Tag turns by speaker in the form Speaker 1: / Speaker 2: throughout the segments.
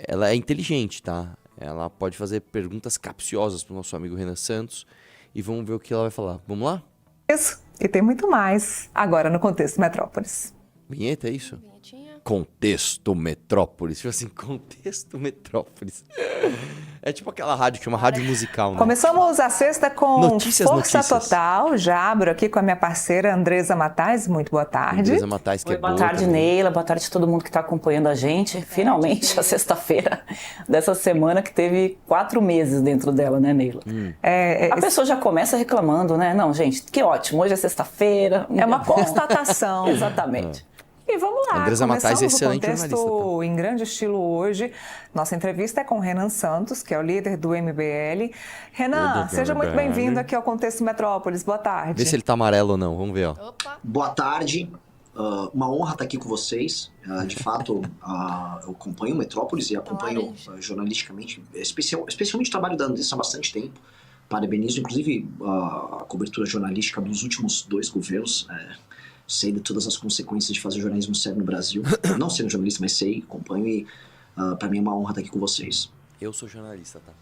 Speaker 1: ela é inteligente, tá? Ela pode fazer perguntas capciosas pro nosso amigo Renan Santos e vamos ver o que ela vai falar. Vamos lá?
Speaker 2: Isso, e tem muito mais, agora no Contexto Metrópolis.
Speaker 1: Vinheta, é isso?
Speaker 3: Vinhetinha.
Speaker 1: Contexto Metrópolis. Tipo assim, Contexto Metrópolis. É tipo aquela rádio que é uma rádio musical, né?
Speaker 2: Começamos a sexta com
Speaker 1: Notícias.
Speaker 2: Força Total. Já abro aqui com a minha parceira Andresa Matais. Muito boa tarde.
Speaker 1: Andresa Matais, que
Speaker 4: Oi,
Speaker 1: é
Speaker 4: boa
Speaker 1: boa
Speaker 4: tarde,
Speaker 1: também.
Speaker 4: Neila. Boa tarde a todo mundo que está acompanhando a gente. Finalmente, a sexta-feira dessa semana que teve 4 meses dentro dela, né, Neila? A pessoa já começa reclamando, né? Não, gente, que ótimo. Hoje é sexta-feira.
Speaker 2: É uma
Speaker 4: bom.
Speaker 2: constatação.
Speaker 4: Exatamente.
Speaker 2: E vamos lá,
Speaker 1: Andresa Matais é
Speaker 2: começamos o
Speaker 1: excelente
Speaker 2: Contexto
Speaker 1: jornalista,
Speaker 2: em grande estilo hoje. Nossa entrevista é com Renan Santos, que é o líder do MBL. Renan,
Speaker 1: Líder do
Speaker 2: seja muito
Speaker 1: MBL.
Speaker 2: bem-vindo aqui ao Contexto Metrópolis. Boa tarde.
Speaker 1: Vê se ele tá amarelo ou não. Vamos ver, ó.
Speaker 3: Opa.
Speaker 5: Boa tarde, uma honra estar aqui com vocês. De fato, eu acompanho o Metrópolis e acompanho
Speaker 3: laranja.
Speaker 5: jornalisticamente, especialmente o trabalho da Andressa há bastante tempo. Parabenizo, inclusive, a cobertura jornalística dos últimos 2 governos. Sei de todas as consequências de fazer jornalismo sério no Brasil. Não sendo jornalista, mas sei, acompanho e para mim é uma honra estar aqui com vocês.
Speaker 1: Eu sou jornalista, tá?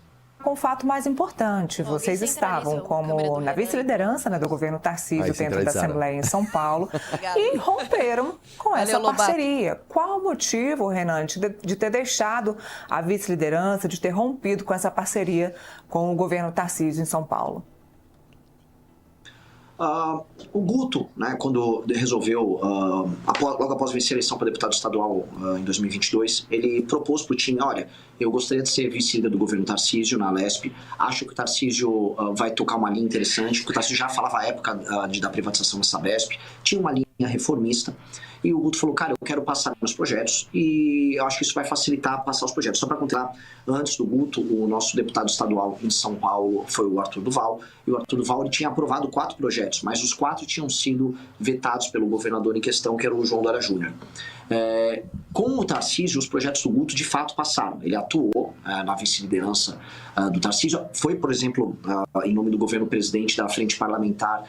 Speaker 2: Com o fato mais importante,
Speaker 3: Ó,
Speaker 2: vocês
Speaker 3: alguém centraliza
Speaker 2: estavam
Speaker 3: a câmera
Speaker 2: como
Speaker 3: do
Speaker 2: na
Speaker 3: Renan.
Speaker 2: vice-liderança, né, do governo Tarcísio
Speaker 1: Aí,
Speaker 2: dentro da
Speaker 1: centralizaram.
Speaker 2: Assembleia em São Paulo
Speaker 3: Obrigada.
Speaker 2: e romperam com
Speaker 3: Valeu,
Speaker 2: essa
Speaker 3: Lobato.
Speaker 2: parceria. Qual o motivo, Renan, de ter deixado a vice-liderança, de ter rompido com essa parceria com o governo Tarcísio em São Paulo?
Speaker 5: O Guto, né, quando resolveu, logo após vencer a eleição para deputado estadual em 2022, ele propôs para o time, olha, eu gostaria de ser vice-líder do governo Tarcísio na Alesp, acho que o Tarcísio vai tocar uma linha interessante, porque o Tarcísio já falava à época da privatização da Sabesp, tinha uma linha reformista, e o Guto falou, cara, eu quero passar meus projetos e eu acho que isso vai facilitar passar os projetos. Só para contar, antes do Guto, o nosso deputado estadual em São Paulo foi o Arthur Duval, e o Arthur Duval ele tinha aprovado 4 projetos, mas os 4 tinham sido vetados pelo governador em questão, que era o João Dória Júnior. Com o Tarcísio, os projetos do Guto de fato passaram. Ele atuou na vice-liderança do Tarcísio, foi, por exemplo, em nome do governo presidente da Frente Parlamentar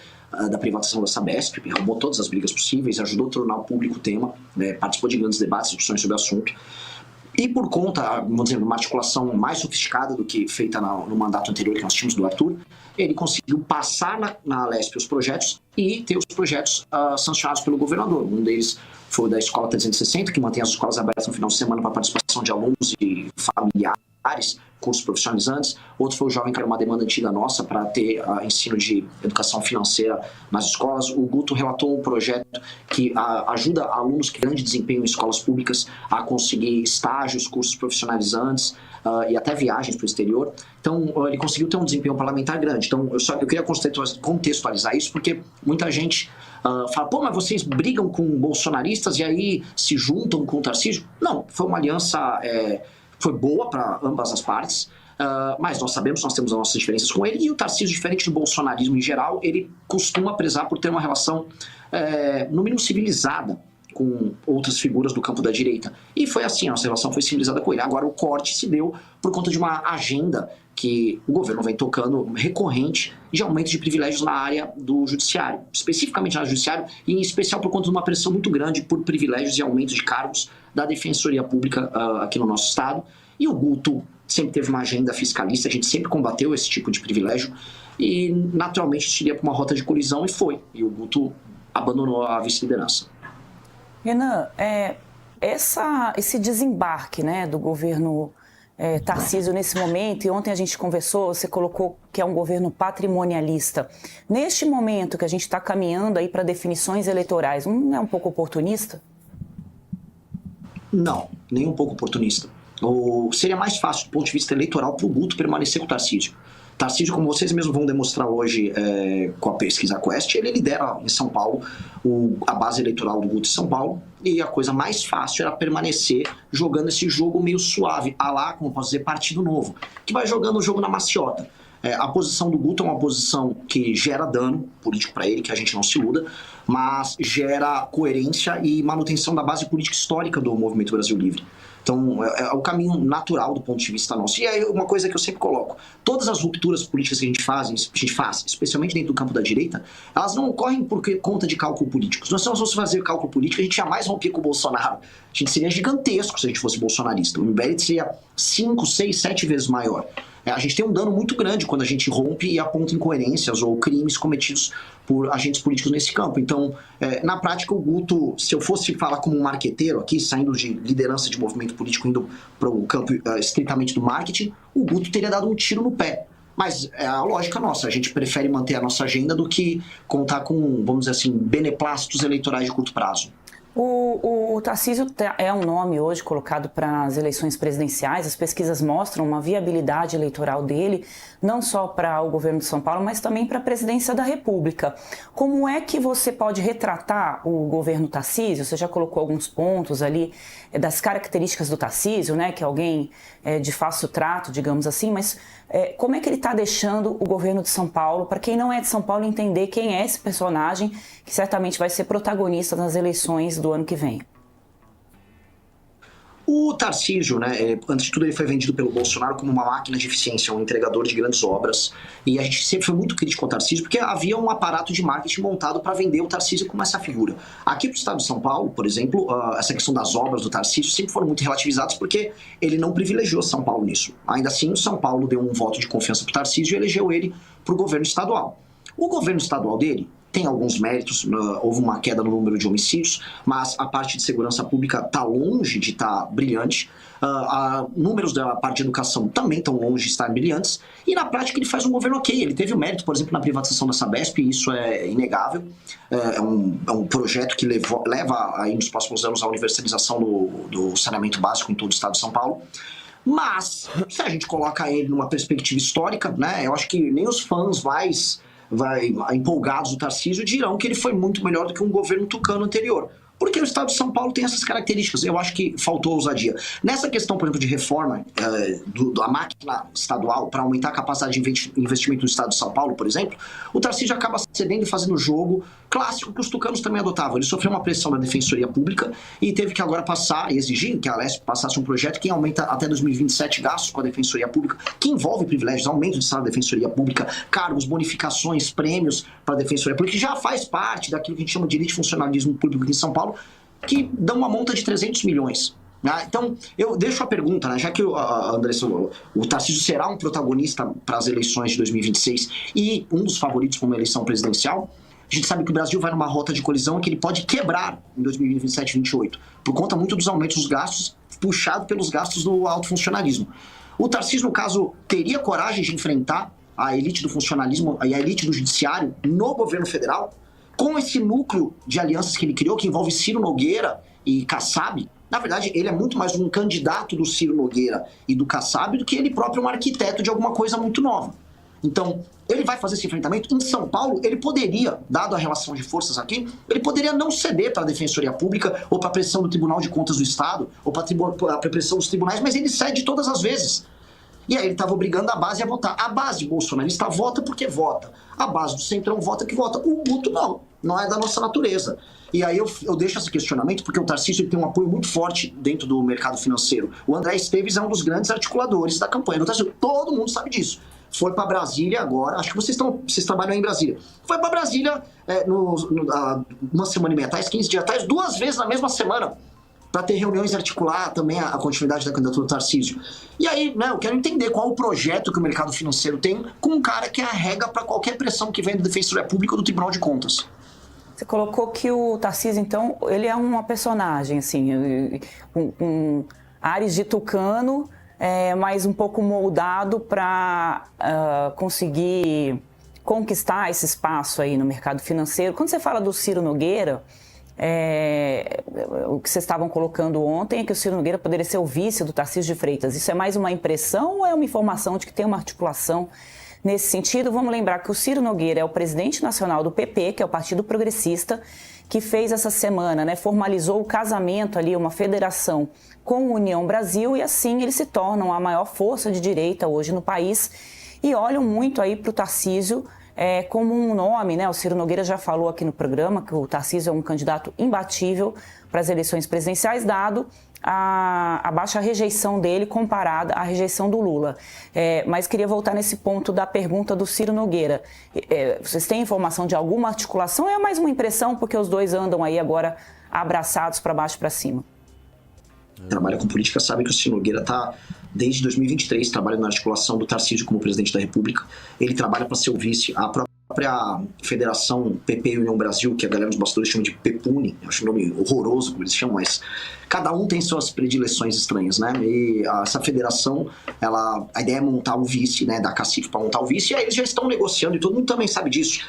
Speaker 5: da privatização da Sabesp, arrumou todas as brigas possíveis, ajudou a tornar público o tema, participou de grandes debates, discussões sobre o assunto. E por conta, vamos dizer, de uma articulação mais sofisticada do que feita no mandato anterior que nós tínhamos do Arthur, ele conseguiu passar na Alesp os projetos e ter os projetos sancionados pelo governador. Um deles foi o da Escola 360, que mantém as escolas abertas no final de semana para participação de alunos e familiares, cursos profissionalizantes. Outro foi o Jovem, que era uma demanda antiga nossa para ter ensino de educação financeira nas escolas. O Guto relatou um projeto que ajuda alunos que têm grande desempenho em escolas públicas a conseguir estágios, cursos profissionalizantes e até viagens para o exterior. Então, ele conseguiu ter um desempenho parlamentar grande. Então, eu queria contextualizar isso, porque muita gente fala, pô, mas vocês brigam com bolsonaristas e aí se juntam com o Tarcísio? Não, foi uma aliança... foi boa para ambas as partes, mas nós sabemos, nós temos as nossas diferenças com ele, e o Tarcísio, diferente do bolsonarismo em geral, ele costuma prezar por ter uma relação, no mínimo, civilizada com outras figuras do campo da direita. E foi assim, a nossa relação foi civilizada com ele. Agora o corte se deu por conta de uma agenda que o governo vem tocando recorrente de aumento de privilégios na área do judiciário, especificamente na área do judiciário, e em especial por conta de uma pressão muito grande por privilégios e aumentos de cargos da Defensoria Pública aqui no nosso estado. E o Guto sempre teve uma agenda fiscalista, a gente sempre combateu esse tipo de privilégio e naturalmente isso iria para uma rota de colisão e foi. E o Guto abandonou a vice-liderança.
Speaker 4: Renan, esse desembarque, né, do governo Tarcísio nesse momento, e ontem a gente conversou, você colocou que é um governo patrimonialista. Neste momento que a gente está caminhando aí para definições eleitorais, não é um pouco oportunista?
Speaker 5: Não, nem um pouco oportunista. Seria mais fácil do ponto de vista eleitoral para o Guto permanecer com o Tarcísio. Tarcísio, como vocês mesmos vão demonstrar hoje com a pesquisa Quest, ele lidera em São Paulo a base eleitoral do Guto em São Paulo, e a coisa mais fácil era permanecer jogando esse jogo meio suave, como posso dizer, partido novo, que vai jogando o jogo na maciota. A posição do Guto é uma posição que gera dano político para ele, que a gente não se iluda, mas gera coerência e manutenção da base política histórica do Movimento Brasil Livre. Então, é o caminho natural do ponto de vista nosso. E aí, uma coisa que eu sempre coloco, todas as rupturas políticas que a gente faz, especialmente dentro do campo da direita, elas não ocorrem por conta de cálculo político. Se nós fosse fazer cálculo político, a gente jamais rompia com o Bolsonaro. A gente seria gigantesco se a gente fosse bolsonarista. O MBL seria 5, 6, 7 vezes maior. A gente tem um dano muito grande quando a gente rompe e aponta incoerências ou crimes cometidos por agentes políticos nesse campo. Então, na prática, o Guto, se eu fosse falar como um marqueteiro aqui, saindo de liderança de movimento político, indo para o campo estritamente do marketing, o Guto teria dado um tiro no pé. Mas é a lógica nossa, a gente prefere manter a nossa agenda do que contar com, vamos dizer assim, beneplácitos eleitorais de curto prazo.
Speaker 4: O Tarcísio é um nome hoje colocado para as eleições presidenciais. As pesquisas mostram uma viabilidade eleitoral dele, não só para o governo de São Paulo, mas também para a presidência da República. Como é que você pode retratar o governo Tarcísio? Você já colocou alguns pontos ali das características do Tarcísio, né, que é alguém de fácil trato, digamos assim, mas como é que ele está deixando o governo de São Paulo, para quem não é de São Paulo entender quem é esse personagem que certamente vai ser protagonista nas eleições do ano que vem?
Speaker 5: O Tarcísio, né, antes de tudo ele foi vendido pelo Bolsonaro como uma máquina de eficiência, um entregador de grandes obras, e a gente sempre foi muito crítico ao Tarcísio porque havia um aparato de marketing montado para vender o Tarcísio como essa figura. Aqui pro estado de São Paulo, por exemplo, essa questão das obras do Tarcísio sempre foram muito relativizadas porque ele não privilegiou São Paulo nisso. Ainda assim, o São Paulo deu um voto de confiança pro Tarcísio e elegeu ele pro governo estadual. O governo estadual dele tem alguns méritos, houve uma queda no número de homicídios, mas a parte de segurança pública está longe de estar brilhante. Números da parte de educação também estão longe de estar brilhantes. E na prática ele faz um governo ok. Ele teve o mérito, por exemplo, na privatização da Sabesp, e isso é inegável. É um projeto que leva aí nos próximos anos a universalização do saneamento básico em todo o estado de São Paulo. Mas, se a gente coloca ele numa perspectiva histórica, né, eu acho que nem os fãs mais empolgados do Tarcísio dirão que ele foi muito melhor do que um governo tucano anterior. Porque o estado de São Paulo tem essas características. Eu acho que faltou ousadia. Nessa questão, por exemplo, de reforma da máquina estadual para aumentar a capacidade de investimento no estado de São Paulo, por exemplo, o Tarcísio acaba cedendo e fazendo o jogo clássico que os tucanos também adotavam. Ele sofreu uma pressão da Defensoria Pública e teve que agora passar e exigir que a Alesp passasse um projeto que aumenta até 2027 gastos com a Defensoria Pública, que envolve privilégios, aumento de salário da Defensoria Pública, cargos, bonificações, prêmios para a Defensoria Pública, que já faz parte daquilo que a gente chama de elite funcionalismo público aqui em São Paulo, que dão uma monta de 300 milhões. Então, eu deixo a pergunta, né, já que Andressa, o Tarcísio será um protagonista para as eleições de 2026 e um dos favoritos para uma eleição presidencial, a gente sabe que o Brasil vai numa rota de colisão que ele pode quebrar em 2027 e 2028, por conta muito dos aumentos dos gastos, puxado pelos gastos do alto funcionalismo. O Tarcísio, no caso, teria coragem de enfrentar a elite do funcionalismo e a elite do judiciário no governo federal, com esse núcleo de alianças que ele criou, que envolve Ciro Nogueira e Kassab? Na verdade, ele é muito mais um candidato do Ciro Nogueira e do Kassab do que ele próprio um arquiteto de alguma coisa muito nova. Então, ele vai fazer esse enfrentamento. Em São Paulo, ele poderia, dado a relação de forças aqui, ele poderia não ceder para a Defensoria Pública ou para a pressão do Tribunal de Contas do Estado ou para a pressão dos tribunais, mas ele cede todas as vezes. E aí ele estava obrigando a base a votar. A base bolsonarista vota porque vota. A base do Centrão vota que vota. O Guto não é da nossa natureza. E aí eu deixo esse questionamento porque o Tarcísio ele tem um apoio muito forte dentro do mercado financeiro. O André Esteves é um dos grandes articuladores da campanha do Tarcísio. Todo mundo sabe disso. Foi para Brasília agora, acho que vocês trabalham aí em Brasília. Foi para Brasília uma semana e meia atrás, 15 dias atrás, 2 vezes na mesma semana, para ter reuniões e articular também a continuidade da candidatura do Tarcísio. E aí, né, eu quero entender qual o projeto que o mercado financeiro tem com um cara que arrega para qualquer pressão que vem da Defensoria Pública ou do Tribunal de Contas.
Speaker 4: Você colocou que o Tarcísio, então, ele é uma personagem, assim, com ares de tucano, mas um pouco moldado para conseguir conquistar esse espaço aí no mercado financeiro. Quando você fala do Ciro Nogueira, o que vocês estavam colocando ontem é que o Ciro Nogueira poderia ser o vice do Tarcísio de Freitas. Isso é mais uma impressão ou é uma informação de que tem uma articulação nesse sentido? Vamos lembrar que o Ciro Nogueira é o presidente nacional do PP, que é o Partido Progressista, que fez essa semana, né, formalizou o casamento ali, uma federação com a União Brasil, e assim eles se tornam a maior força de direita hoje no país e olham muito aí para o Tarcísio como um nome, né? O Ciro Nogueira já falou aqui no programa que o Tarcísio é um candidato imbatível para as eleições presidenciais, dado a baixa rejeição dele comparada à rejeição do Lula. Mas queria voltar nesse ponto da pergunta do Ciro Nogueira. Vocês têm informação de alguma articulação ou é mais uma impressão porque os dois andam aí agora abraçados para baixo e para cima?
Speaker 5: Trabalha com política, sabe que o Ciro Nogueira está, desde 2023, trabalhando na articulação do Tarcísio como presidente da República. Ele trabalha para ser o vice. A própria federação PP e União Brasil, que a galera dos bastidores chama de PEPUNI, eu acho um nome horroroso como eles chamam, mas cada um tem suas predileções estranhas, né? E essa federação, a ideia é montar o vice, né, da Cacif para montar o vice, e aí eles já estão negociando, e todo mundo também sabe disso,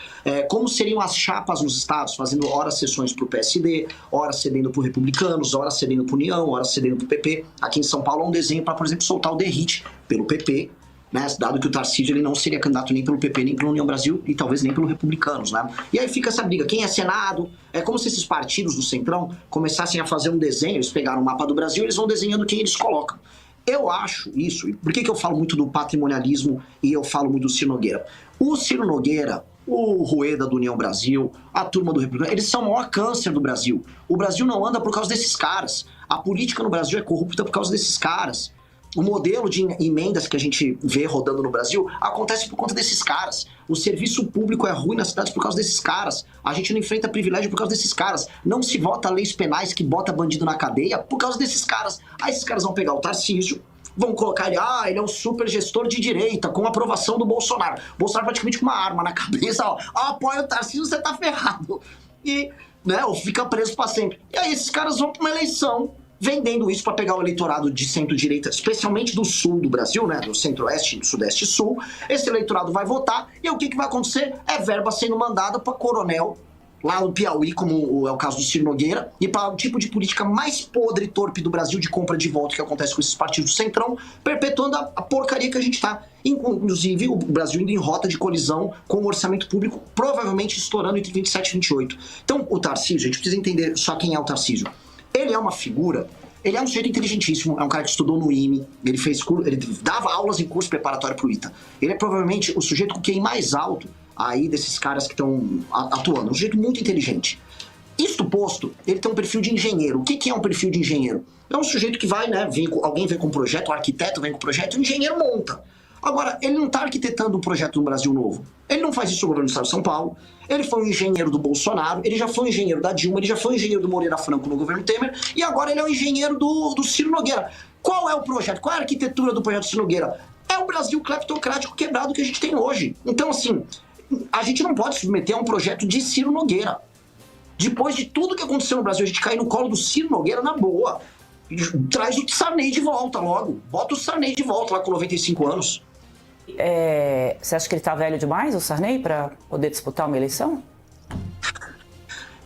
Speaker 5: como seriam as chapas nos estados, fazendo horas sessões para o PSD, horas cedendo para Republicanos, horas cedendo para União, horas cedendo para o PP. Aqui em São Paulo há um desenho para, por exemplo, soltar o Derrite pelo PP, né, dado que o Tarcísio ele não seria candidato nem pelo PP, nem pela União Brasil e talvez nem pelo Republicanos, né? E aí fica essa briga, quem é Senado? É como se esses partidos do Centrão começassem a fazer um desenho, eles pegaram o mapa do Brasil e eles vão desenhando quem eles colocam. Eu acho isso, e por que eu falo muito do patrimonialismo e eu falo muito do Ciro Nogueira? O Ciro Nogueira, o Rueda do União Brasil, a turma do Republicano, eles são o maior câncer do Brasil. O Brasil não anda por causa desses caras. A política no Brasil é corrupta por causa desses caras. O modelo de emendas que a gente vê rodando no Brasil acontece por conta desses caras. O serviço público é ruim nas cidades por causa desses caras. A gente não enfrenta privilégio por causa desses caras. Não se vota leis penais que bota bandido na cadeia por causa desses caras. Aí esses caras vão pegar o Tarcísio, vão colocar ele, ele é um super gestor de direita, com aprovação do Bolsonaro. Bolsonaro praticamente com uma arma na cabeça, apoia o Tarcísio, você tá ferrado. E, né, ou fica preso pra sempre. E aí esses caras vão pra uma eleição vendendo isso para pegar o eleitorado de centro-direita, especialmente do sul do Brasil, né, do centro-oeste, sudeste e sul. Esse eleitorado vai votar e o que vai acontecer? É verba sendo mandada para coronel, lá no Piauí, como é o caso do Ciro Nogueira, e para o tipo de política mais podre e torpe do Brasil de compra de voto que acontece com esses partidos do Centrão, perpetuando a porcaria que a gente está. Inclusive, o Brasil indo em rota de colisão com o orçamento público provavelmente estourando entre 27 e 28. Então, o Tarcísio, a gente precisa entender só quem é o Tarcísio. Ele é uma figura, ele é um sujeito inteligentíssimo, é um cara que estudou no IME, ele dava aulas em curso preparatório para o ITA. Ele é provavelmente o sujeito com QI mais alto aí desses caras que estão atuando, um sujeito muito inteligente. Isto posto, ele tem um perfil de engenheiro. O que é um perfil de engenheiro? É um sujeito que vai, né, alguém vem com um projeto, um arquiteto vem com um projeto, o engenheiro monta. Agora, ele não está arquitetando um projeto no Brasil novo. Ele não faz isso no governo do Estado de São Paulo. Ele foi um engenheiro do Bolsonaro, ele já foi um engenheiro da Dilma, ele já foi um engenheiro do Moreira Franco no governo Temer, e agora ele é um engenheiro do Ciro Nogueira. Qual é o projeto? Qual é a arquitetura do projeto Ciro Nogueira? É o Brasil cleptocrático quebrado que a gente tem hoje. Então, assim, a gente não pode submeter a um projeto de Ciro Nogueira. Depois de tudo que aconteceu no Brasil, a gente cair no colo do Ciro Nogueira na boa. Traz o Sarney de volta logo. Bota o Sarney de volta lá com 95 anos.
Speaker 4: Você acha que ele tá velho demais, o Sarney, para poder disputar uma eleição?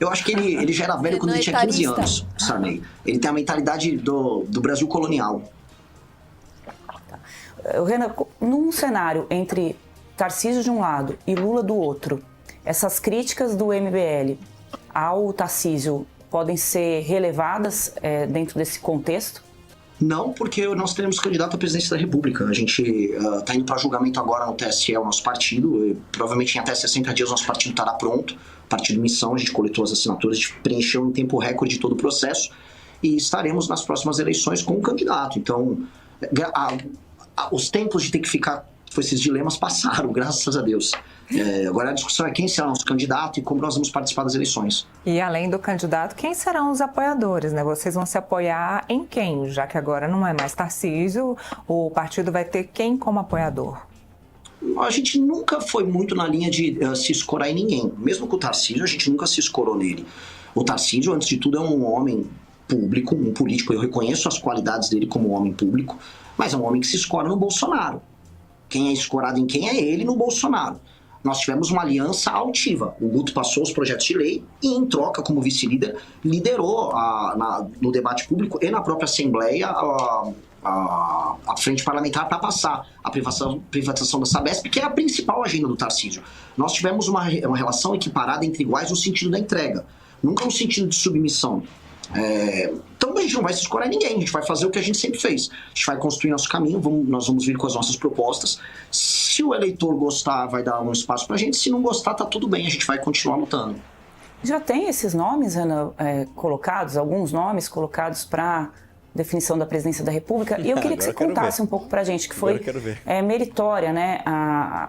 Speaker 5: Eu acho que ele já era velho quando ele tinha 15 anos, o Sarney. Ele tem a mentalidade do Brasil colonial.
Speaker 4: Renan, num cenário entre Tarcísio de um lado e Lula do outro, essas críticas do MBL ao Tarcísio podem ser relevadas dentro desse contexto?
Speaker 5: Não, porque nós teremos candidato à presidência da República. A gente está indo para julgamento agora no TSE, o nosso partido. E, provavelmente em até 60 dias o nosso partido estará pronto. Partido Missão, a gente coletou as assinaturas, a gente preencheu em tempo recorde todo o processo. E estaremos nas próximas eleições com o candidato. Então, os tempos de ter que ficar com esses dilemas passaram, graças a Deus. Agora a discussão é quem será nosso candidato e como nós vamos participar das eleições.
Speaker 2: E além do candidato, quem serão os apoiadores, né? Vocês vão se apoiar em quem? Já que agora não é mais Tarcísio, o partido vai ter quem como apoiador?
Speaker 5: A gente nunca foi muito na linha de se escorar em ninguém. Mesmo com o Tarcísio, a gente nunca se escorou nele. O Tarcísio, antes de tudo, é um homem público, um político. Eu reconheço as qualidades dele como homem público, mas é um homem que se escora no Bolsonaro. Quem é escorado em quem é ele no Bolsonaro. Nós tivemos uma aliança altiva. O Guto passou os projetos de lei e, em troca, como vice-líder, liderou no debate público e na própria Assembleia a frente parlamentar para passar a privatização da Sabesp, que é a principal agenda do Tarcísio. Nós tivemos uma relação equiparada entre iguais no sentido da entrega, nunca no sentido de submissão. Então a gente não vai se escorar em ninguém, a gente vai fazer o que a gente sempre fez. A gente vai construir nosso caminho, nós vamos vir com as nossas propostas. Se o eleitor gostar, vai dar um espaço pra gente. Se não gostar, tá tudo bem, a gente vai continuar lutando.
Speaker 4: Já tem esses nomes, Ana, colocados, alguns nomes colocados para definição da presidência da República. E eu queria que você contasse um pouco para a gente, que foi meritória, né,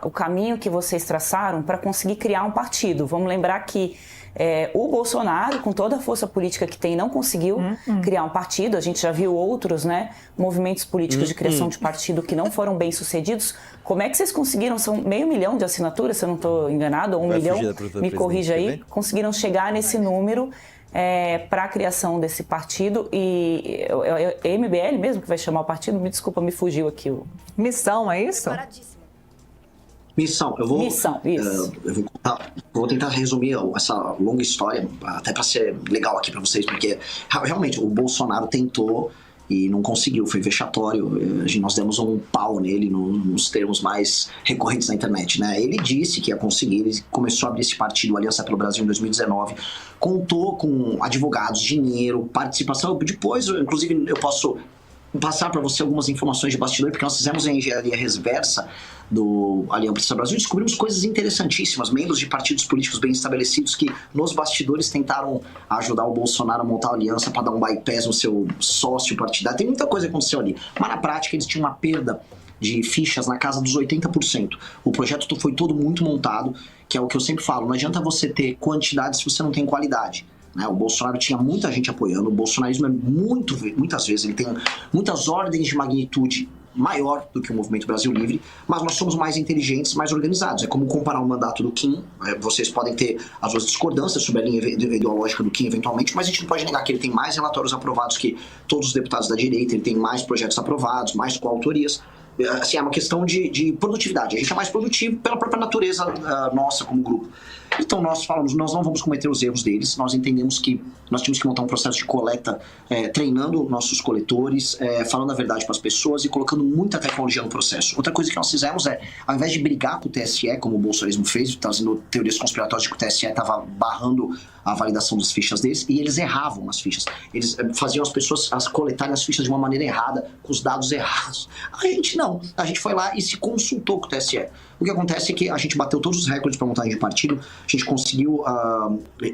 Speaker 4: o caminho que vocês traçaram para conseguir criar um partido. Vamos lembrar que o Bolsonaro, com toda a força política que tem, não conseguiu criar um partido. A gente já viu outros, né, movimentos políticos de criação de partido que não foram bem sucedidos. Como é que vocês conseguiram? São 500 mil de assinaturas, se eu não estou enganado, ou 1 milhão, me corrija aí. Conseguiram chegar nesse número para a criação desse partido. E é MBL mesmo que vai chamar o partido? Me desculpa, me fugiu aqui.
Speaker 2: Missão, é isso?
Speaker 5: Missão.
Speaker 4: Missão, isso.
Speaker 5: Eu vou tentar resumir essa longa história, até para ser legal aqui para vocês, porque realmente o Bolsonaro tentou e não conseguiu, foi vexatório. Nós demos um pau nele nos termos mais recorrentes na internet, né? Ele disse que ia conseguir, ele começou a abrir esse partido, Aliança pelo Brasil, em 2019, contou com advogados, dinheiro, participação. Depois, inclusive, eu posso passar para você algumas informações de bastidor, porque nós fizemos a engenharia reversa do Aliança pelo Brasil e descobrimos coisas interessantíssimas, membros de partidos políticos bem estabelecidos que nos bastidores tentaram ajudar o Bolsonaro a montar a aliança para dar um bypass no seu sócio partidário. Tem muita coisa que aconteceu ali, mas na prática eles tinham uma perda de fichas na casa dos 80%. O projeto foi todo muito montado, que é o que eu sempre falo, não adianta você ter quantidade se você não tem qualidade. O Bolsonaro tinha muita gente apoiando, o bolsonarismo muitas vezes ele tem muitas ordens de magnitude maior do que o Movimento Brasil Livre, mas nós somos mais inteligentes, mais organizados. É como comparar o mandato do Kim. Vocês podem ter as suas discordâncias sobre a linha ideológica do Kim eventualmente, mas a gente não pode negar que ele tem mais relatórios aprovados que todos os deputados da direita, ele tem mais projetos aprovados, mais coautorias. Assim, é uma questão de produtividade. A gente é mais produtivo pela própria natureza nossa como grupo. Então nós falamos, nós não vamos cometer os erros deles, nós entendemos que nós tínhamos que montar um processo de coleta, treinando nossos coletores, falando a verdade para as pessoas e colocando muita tecnologia no processo. Outra coisa que nós fizemos ao invés de brigar com o TSE, como o bolsonarismo fez, trazendo teorias conspiratórias de que o TSE estava barrando a validação das fichas deles, e eles erravam nas fichas. Eles faziam as pessoas coletarem as fichas de uma maneira errada, com os dados errados. A gente não. A gente foi lá e se consultou com o TSE. O que acontece é que a gente bateu todos os recordes para montagem de partido, a gente conseguiu,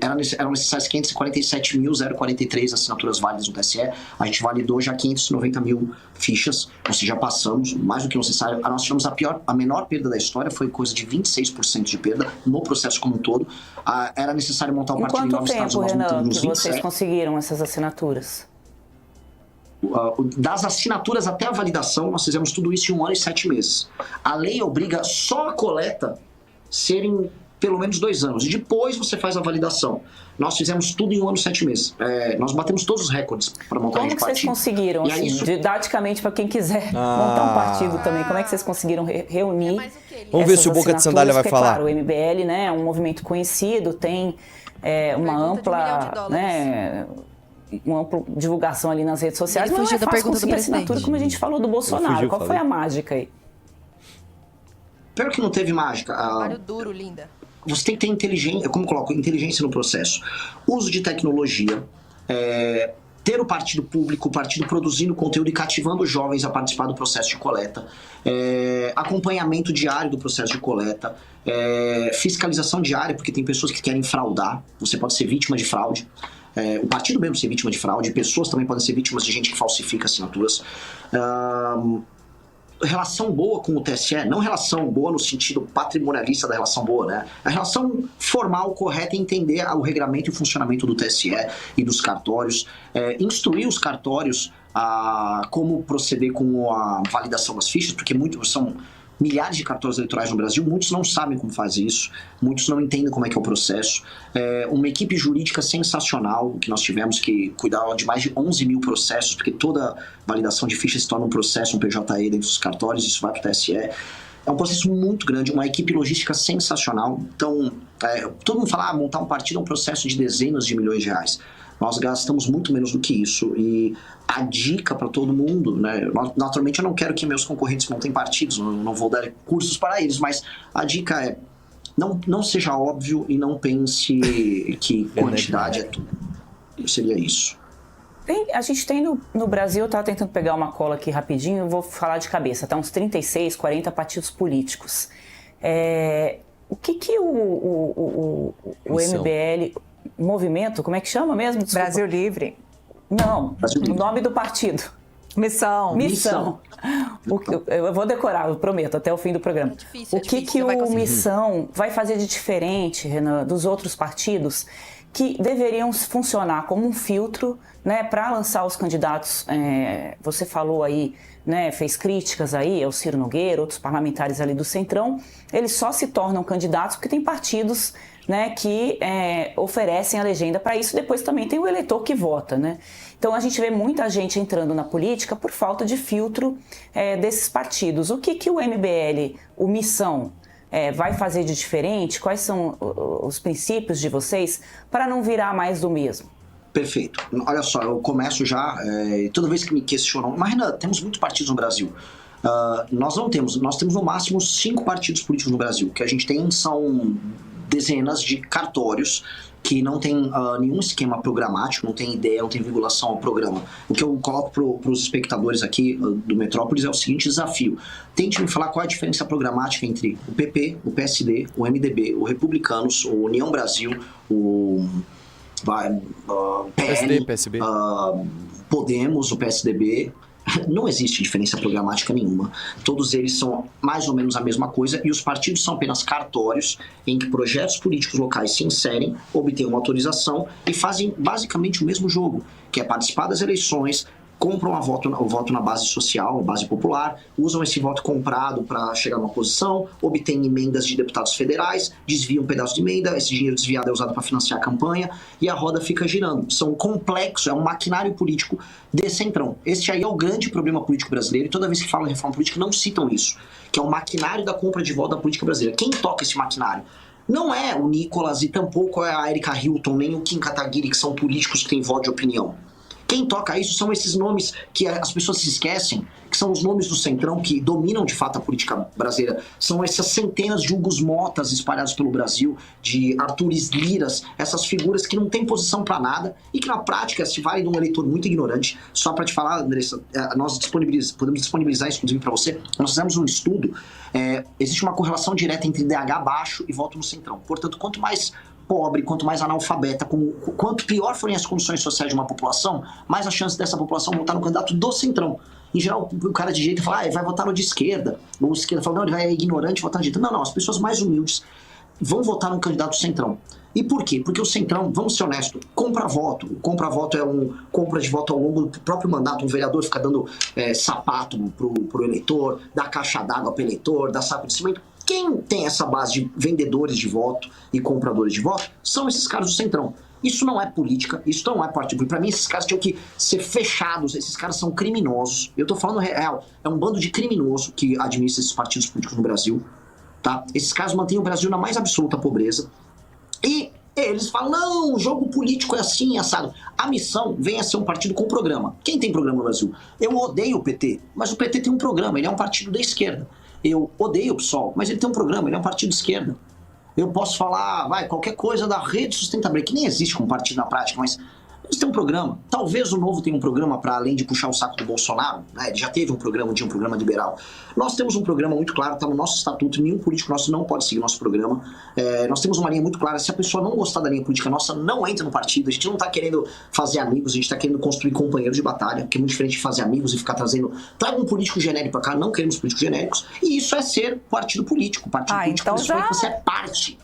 Speaker 5: eram necessárias 547.043 assinaturas válidas no TSE, a gente validou já 590 mil fichas, ou seja, já passamos, mais do que necessário. Nós tivemos a menor perda da história, foi coisa de 26% de perda no processo como um todo. Era necessário montar um partido em 9 estados.
Speaker 4: Quanto tempo, Renan, que vocês conseguiram essas assinaturas?
Speaker 5: Das assinaturas até a validação, nós fizemos tudo isso em 1 ano e 7 meses. A lei obriga só a coleta serem pelo menos 2 anos. E depois você faz a validação. Nós fizemos tudo em 1 ano e 7 meses. Nós batemos todos os recordes para montar
Speaker 4: Como
Speaker 5: de partido.
Speaker 4: Como vocês conseguiram, assim, didaticamente, para quem quiser montar um partido também, como é que vocês conseguiram reunir
Speaker 1: Vamos ver se o Boca de Sandália vai falar.
Speaker 4: Claro, o MBL, né, é um movimento conhecido, tem uma ampla, né, uma ampla divulgação ali nas redes sociais, mas não é fácil conseguir assinatura, como a gente falou do Bolsonaro. Qual foi a mágica aí?
Speaker 5: Pior que não teve mágica.
Speaker 3: Trabalho duro, linda.
Speaker 5: Você tem que ter inteligência, como eu coloco, inteligência no processo. Uso de tecnologia, ter o partido público, o partido produzindo conteúdo e cativando os jovens a participar do processo de coleta, acompanhamento diário do processo de coleta, fiscalização diária, porque tem pessoas que querem fraudar, você pode ser vítima de fraude. O partido mesmo ser vítima de fraude, pessoas também podem ser vítimas de gente que falsifica assinaturas. Relação boa com o TSE, não relação boa no sentido patrimonialista da relação boa, né? A relação formal, correta, é entender o regramento e o funcionamento do TSE e dos cartórios, instruir os cartórios a como proceder com a validação das fichas, porque são milhares de cartórios eleitorais no Brasil, muitos não sabem como fazer isso, muitos não entendem como é que é o processo. Uma equipe jurídica sensacional, que nós tivemos que cuidar de mais de 11 mil processos, porque toda validação de ficha se torna um processo, um PJE dentro dos cartórios, isso vai para o TSE. É um processo muito grande, uma equipe logística sensacional. Então, todo mundo fala, montar um partido é um processo de dezenas de milhões de reais. Nós gastamos muito menos do que isso, e a dica para todo mundo, né? Naturalmente eu não quero que meus concorrentes montem partidos, não vou dar cursos para eles, mas a dica é, não seja óbvio e não pense que quantidade é tudo. Seria isso.
Speaker 4: A gente tem no Brasil, eu estava tentando pegar uma cola aqui rapidinho, eu vou falar de cabeça, tá? Uns 36, 40 partidos políticos. O que o MBL... Movimento, como é que chama mesmo? Desculpa.
Speaker 2: Brasil Livre.
Speaker 4: Não,
Speaker 5: Brasil
Speaker 4: o
Speaker 5: Livre.
Speaker 4: nome do partido.
Speaker 2: Missão.
Speaker 4: Eu vou decorar, eu prometo, até o fim do programa. O que o Missão vai fazer de diferente, Renan, dos outros partidos que deveriam funcionar como um filtro, né, para lançar os candidatos? Você falou aí, né, fez críticas aí ao Ciro Nogueira, outros parlamentares ali do Centrão. Eles só se tornam candidatos porque tem partidos, né, que oferecem a legenda para isso. Depois também tem o eleitor que vota, né? Então a gente vê muita gente entrando na política por falta de filtro desses partidos. O que o MBL, o Missão, vai fazer de diferente? Quais são os princípios de vocês para não virar mais do mesmo?
Speaker 5: Perfeito. Olha só, eu começo já, toda vez que me questionam, mas Renan, temos muitos partidos no Brasil. Nós temos no máximo 5 partidos políticos no Brasil. O que a gente tem são dezenas de cartórios que não tem nenhum esquema programático, não tem ideia, não tem vinculação ao programa. O que eu coloco para os espectadores aqui do Metrópolis é o seguinte desafio: tente me falar qual é a diferença programática entre o PP, o PSD, o MDB, o Republicanos, o União Brasil, o PL,
Speaker 1: PSD, PSB.
Speaker 5: Podemos, o PSDB. Não existe diferença programática nenhuma. Todos eles são mais ou menos a mesma coisa e os partidos são apenas cartórios em que projetos políticos locais se inserem, obtêm uma autorização e fazem basicamente o mesmo jogo, que é participar das eleições, compram o voto na base social, base popular, usam esse voto comprado para chegar numa posição, obtêm emendas de deputados federais, desviam um pedaço de emenda, esse dinheiro desviado é usado para financiar a campanha e a roda fica girando. São complexos, é um maquinário político de Centrão. Este aí é o grande problema político brasileiro e toda vez que falam em reforma política não citam isso, que é o maquinário da compra de voto da política brasileira. Quem toca esse maquinário? Não é o Nicolas e tampouco é a Erika Hilton, nem o Kim Kataguiri, que são políticos que têm voto de opinião. Quem toca isso são esses nomes que as pessoas se esquecem, que são os nomes do Centrão que dominam de fato a política brasileira. São essas centenas de Hugos Motas espalhados pelo Brasil, de Artures Liras, essas figuras que não têm posição para nada e que na prática se valem de um eleitor muito ignorante. Só para te falar, Andressa, nós podemos disponibilizar isso inclusive para você. Nós fizemos um estudo, existe uma correlação direta entre DH baixo e voto no Centrão. Portanto, quanto mais pobre, quanto mais analfabeta, quanto pior forem as condições sociais de uma população, mais a chance dessa população votar no candidato do Centrão. Em geral, o cara de direita fala, vai votar no de esquerda. Ou de esquerda fala, não, ele vai ignorante votar de direita. Não, as pessoas mais humildes vão votar no candidato do Centrão. E por quê? Porque o Centrão, vamos ser honestos, compra voto. Compra voto é compra de voto ao longo do próprio mandato. Um vereador fica dando sapato pro eleitor, dá caixa d'água pro eleitor, dá saco de cimento. Quem tem essa base de vendedores de voto e compradores de voto são esses caras do Centrão. Isso não é política, isso não é partido. Para mim, esses caras tinham que ser fechados, esses caras são criminosos. Eu tô falando real, é um bando de criminoso que administra esses partidos políticos no Brasil. Tá? Esses caras mantêm o Brasil na mais absoluta pobreza. E eles falam, não, o jogo político é assim, assado. A Missão vem a ser um partido com programa. Quem tem programa no Brasil? Eu odeio o PT, mas o PT tem um programa, ele é um partido da esquerda. Eu odeio o PSOL, mas ele tem um programa, ele é um partido de esquerda. Eu posso falar, qualquer coisa da Rede Sustentabilidade, que nem existe como partido na prática, mas eles têm um programa. Talvez o Novo tenha um programa para além de puxar o saco do Bolsonaro, né? Ele já teve um programa liberal. Nós temos um programa muito claro, está no nosso estatuto, nenhum político nosso não pode seguir nosso programa. Nós temos uma linha muito clara, se a pessoa não gostar da linha política nossa, não entra no partido. A gente não está querendo fazer amigos, a gente está querendo construir companheiros de batalha, que é muito diferente de fazer amigos e ficar trazendo, traga um político genérico para cá, não queremos políticos genéricos, e isso é ser partido político. Partido político
Speaker 2: então
Speaker 5: você é parte.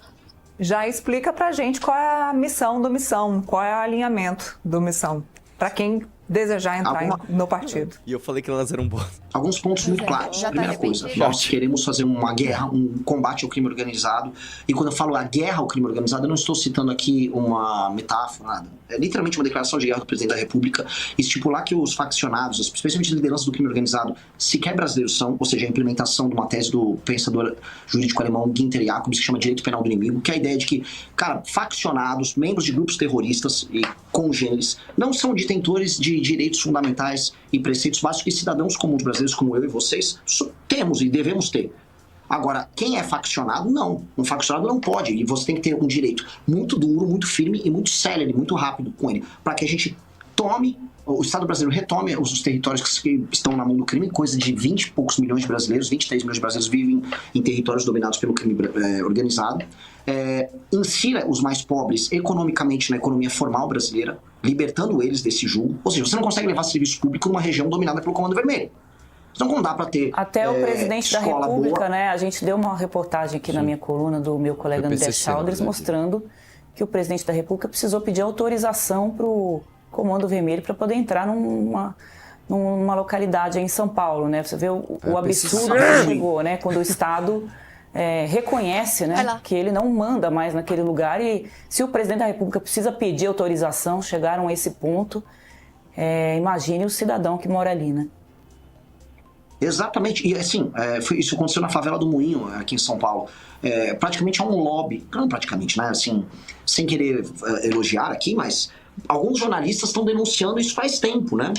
Speaker 2: Já explica pra gente qual é a missão do Missão, qual é o alinhamento do Missão, para quem desejar entrar no partido.
Speaker 1: E eu falei que elas eram boas.
Speaker 5: Alguns pontos muito claros. Primeira coisa, nós queremos fazer uma guerra, um combate ao crime organizado. E quando eu falo a guerra ao crime organizado, eu não estou citando aqui uma metáfora, nada. É literalmente uma declaração de guerra do presidente da República, estipular que os faccionados, especialmente a liderança do crime organizado, sequer brasileiros são, ou seja, a implementação de uma tese do pensador jurídico alemão Günther Jacobs, que chama Direito Penal do Inimigo, que é a ideia de que, cara, faccionados, membros de grupos terroristas e congêneres, não são detentores de direitos fundamentais e preceitos básicos que cidadãos comuns brasileiros como eu e vocês temos e devemos ter. Agora, quem é faccionado, não. Um faccionado não pode. E você tem que ter um direito muito duro, muito firme e muito célere, muito rápido com ele. Para que a gente tome, o Estado brasileiro retome os territórios que estão na mão do crime. Coisa de 20 e poucos milhões de brasileiros, 23 milhões de brasileiros vivem em territórios dominados pelo crime organizado. Insira os mais pobres economicamente na economia formal brasileira. libertando eles desse julgo. Ou seja, você não consegue levar serviço público numa região dominada pelo Comando Vermelho. Então não dá para ter
Speaker 4: até o presidente da República,
Speaker 5: boa.
Speaker 4: né? A gente deu uma reportagem aqui na minha coluna do meu colega André Chalders mostrando que o presidente da República precisou pedir autorização para o Comando Vermelho para poder entrar numa localidade aí em São Paulo, né? Você vê o absurdo que chegou, né? Quando o Estado reconhece, né, que ele não manda mais naquele lugar, e se o presidente da República precisa pedir autorização, chegaram a esse ponto, imagine o cidadão que mora ali, né?
Speaker 5: Exatamente, e assim, isso aconteceu na favela do Moinho, aqui em São Paulo. Praticamente é um lobby, não praticamente, né, assim, sem querer elogiar aqui, mas alguns jornalistas estão denunciando isso faz tempo, né,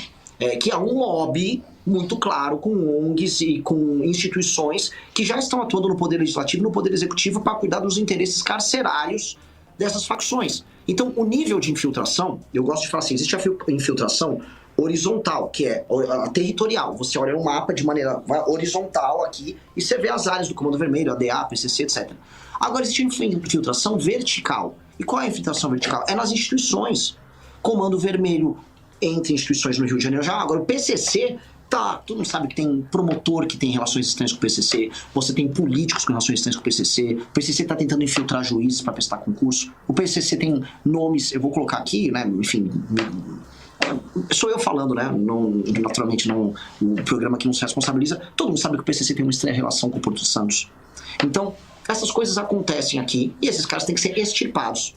Speaker 5: que há um lobby muito claro com ONGs e com instituições que já estão atuando no Poder Legislativo e no Poder Executivo para cuidar dos interesses carcerários dessas facções. Então, o nível de infiltração, eu gosto de falar assim, existe a infiltração horizontal, que é a territorial. Você olha o mapa de maneira horizontal aqui e você vê as áreas do Comando Vermelho, ADA, PCC, etc. Agora existe infiltração vertical. E qual é a infiltração vertical? É nas instituições. Comando Vermelho entre instituições no Rio de Janeiro já. Agora o PCC, todo mundo sabe que tem promotor que tem relações estranhas com o PCC, você tem políticos com relações estranhas com o PCC está tentando infiltrar juízes para prestar concurso, o PCC tem nomes, eu vou colocar aqui, né, enfim... Sou eu falando, né? Naturalmente, o programa que não se responsabiliza. Todo mundo sabe que o PCC tem uma estranha relação com o Porto de Santos. Então, essas coisas acontecem aqui e esses caras têm que ser extirpados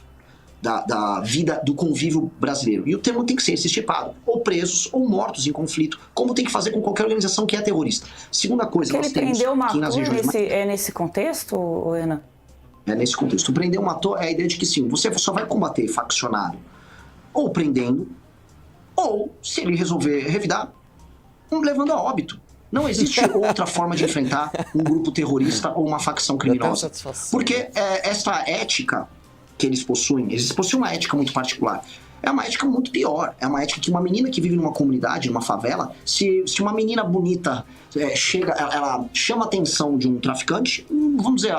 Speaker 5: da vida, do convívio brasileiro. E o termo tem que ser extirpado, ou presos ou mortos em conflito, como tem que fazer com qualquer organização que é terrorista. Segunda coisa, nós temos
Speaker 4: prendeu uma
Speaker 5: aqui nas regiões...
Speaker 4: nesse contexto, Renan?
Speaker 5: É nesse contexto. Prender um ator é a ideia de que sim, você só vai combater faccionário ou prendendo, ou, se ele resolver revidar, levando a óbito. Não existe outra forma de enfrentar um grupo terrorista ou uma facção criminosa. Porque essa ética que eles possuem uma ética muito particular. É uma ética muito pior. É uma ética que uma menina que vive numa comunidade, numa favela, se uma menina bonita ela chama a atenção de um traficante, vamos dizer,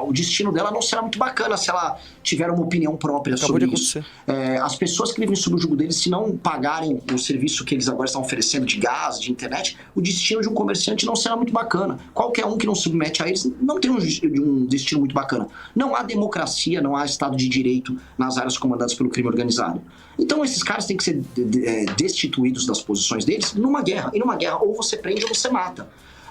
Speaker 5: o destino dela não será muito bacana se ela tiver uma opinião própria sobre isso. As pessoas que vivem sob o jugo deles, se não pagarem o serviço que eles agora estão oferecendo de gás, de internet, o destino de um comerciante não será muito bacana. Qualquer um que não submete a eles não tem um destino muito bacana. Não há democracia, não há Estado de Direito nas áreas comandadas pelo crime organizado. Então esses caras têm que ser destituídos das posições deles numa guerra. E numa guerra ou você prende ou você mata.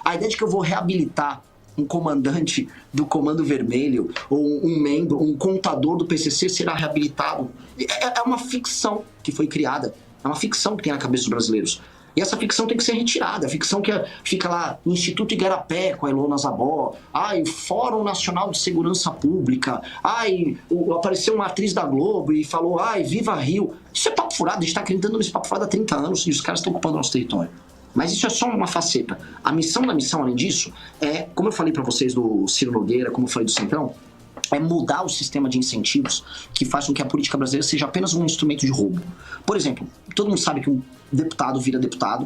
Speaker 5: A ideia de que eu vou reabilitar um comandante do Comando Vermelho ou um membro, um contador do PCC será reabilitado é uma ficção que foi criada. É uma ficção que tem na cabeça dos brasileiros. E essa ficção tem que ser retirada. A ficção que fica lá no Instituto Igarapé com a Ilona Zabó, Fórum Nacional de Segurança Pública, apareceu uma atriz da Globo e falou, viva Rio. Isso é papo furado, a gente está acreditando nesse papo furado há 30 anos e os caras estão ocupando nosso território. Mas isso é só uma faceta. A missão da missão, além disso, como eu falei para vocês do Ciro Nogueira, como eu falei do Centrão, é mudar o sistema de incentivos que faz com que a política brasileira seja apenas um instrumento de roubo. Por exemplo, todo mundo sabe que um deputado vira deputado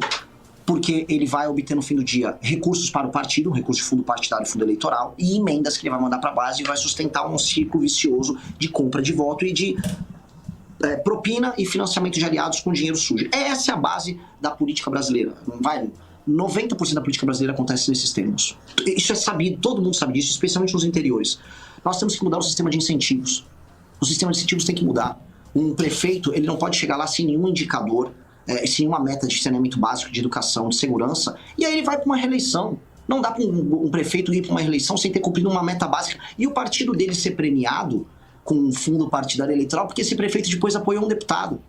Speaker 5: porque ele vai obter no fim do dia recursos para o partido, recurso de fundo partidário e fundo eleitoral, e emendas que ele vai mandar para a base e vai sustentar um ciclo vicioso de compra de voto e de propina e financiamento de aliados com dinheiro sujo. Essa é a base da política brasileira. 90% da política brasileira acontece nesses termos. Isso é sabido, todo mundo sabe disso, especialmente nos interiores. Nós temos que mudar o sistema de incentivos. O sistema de incentivos tem que mudar. Um prefeito, ele não pode chegar lá sem nenhum indicador, sem uma meta de saneamento básico, de educação, de segurança, e aí ele vai para uma reeleição. Não dá para um prefeito ir para uma reeleição sem ter cumprido uma meta básica e o partido dele ser premiado com um fundo partidário eleitoral, porque esse prefeito depois apoiou um deputado.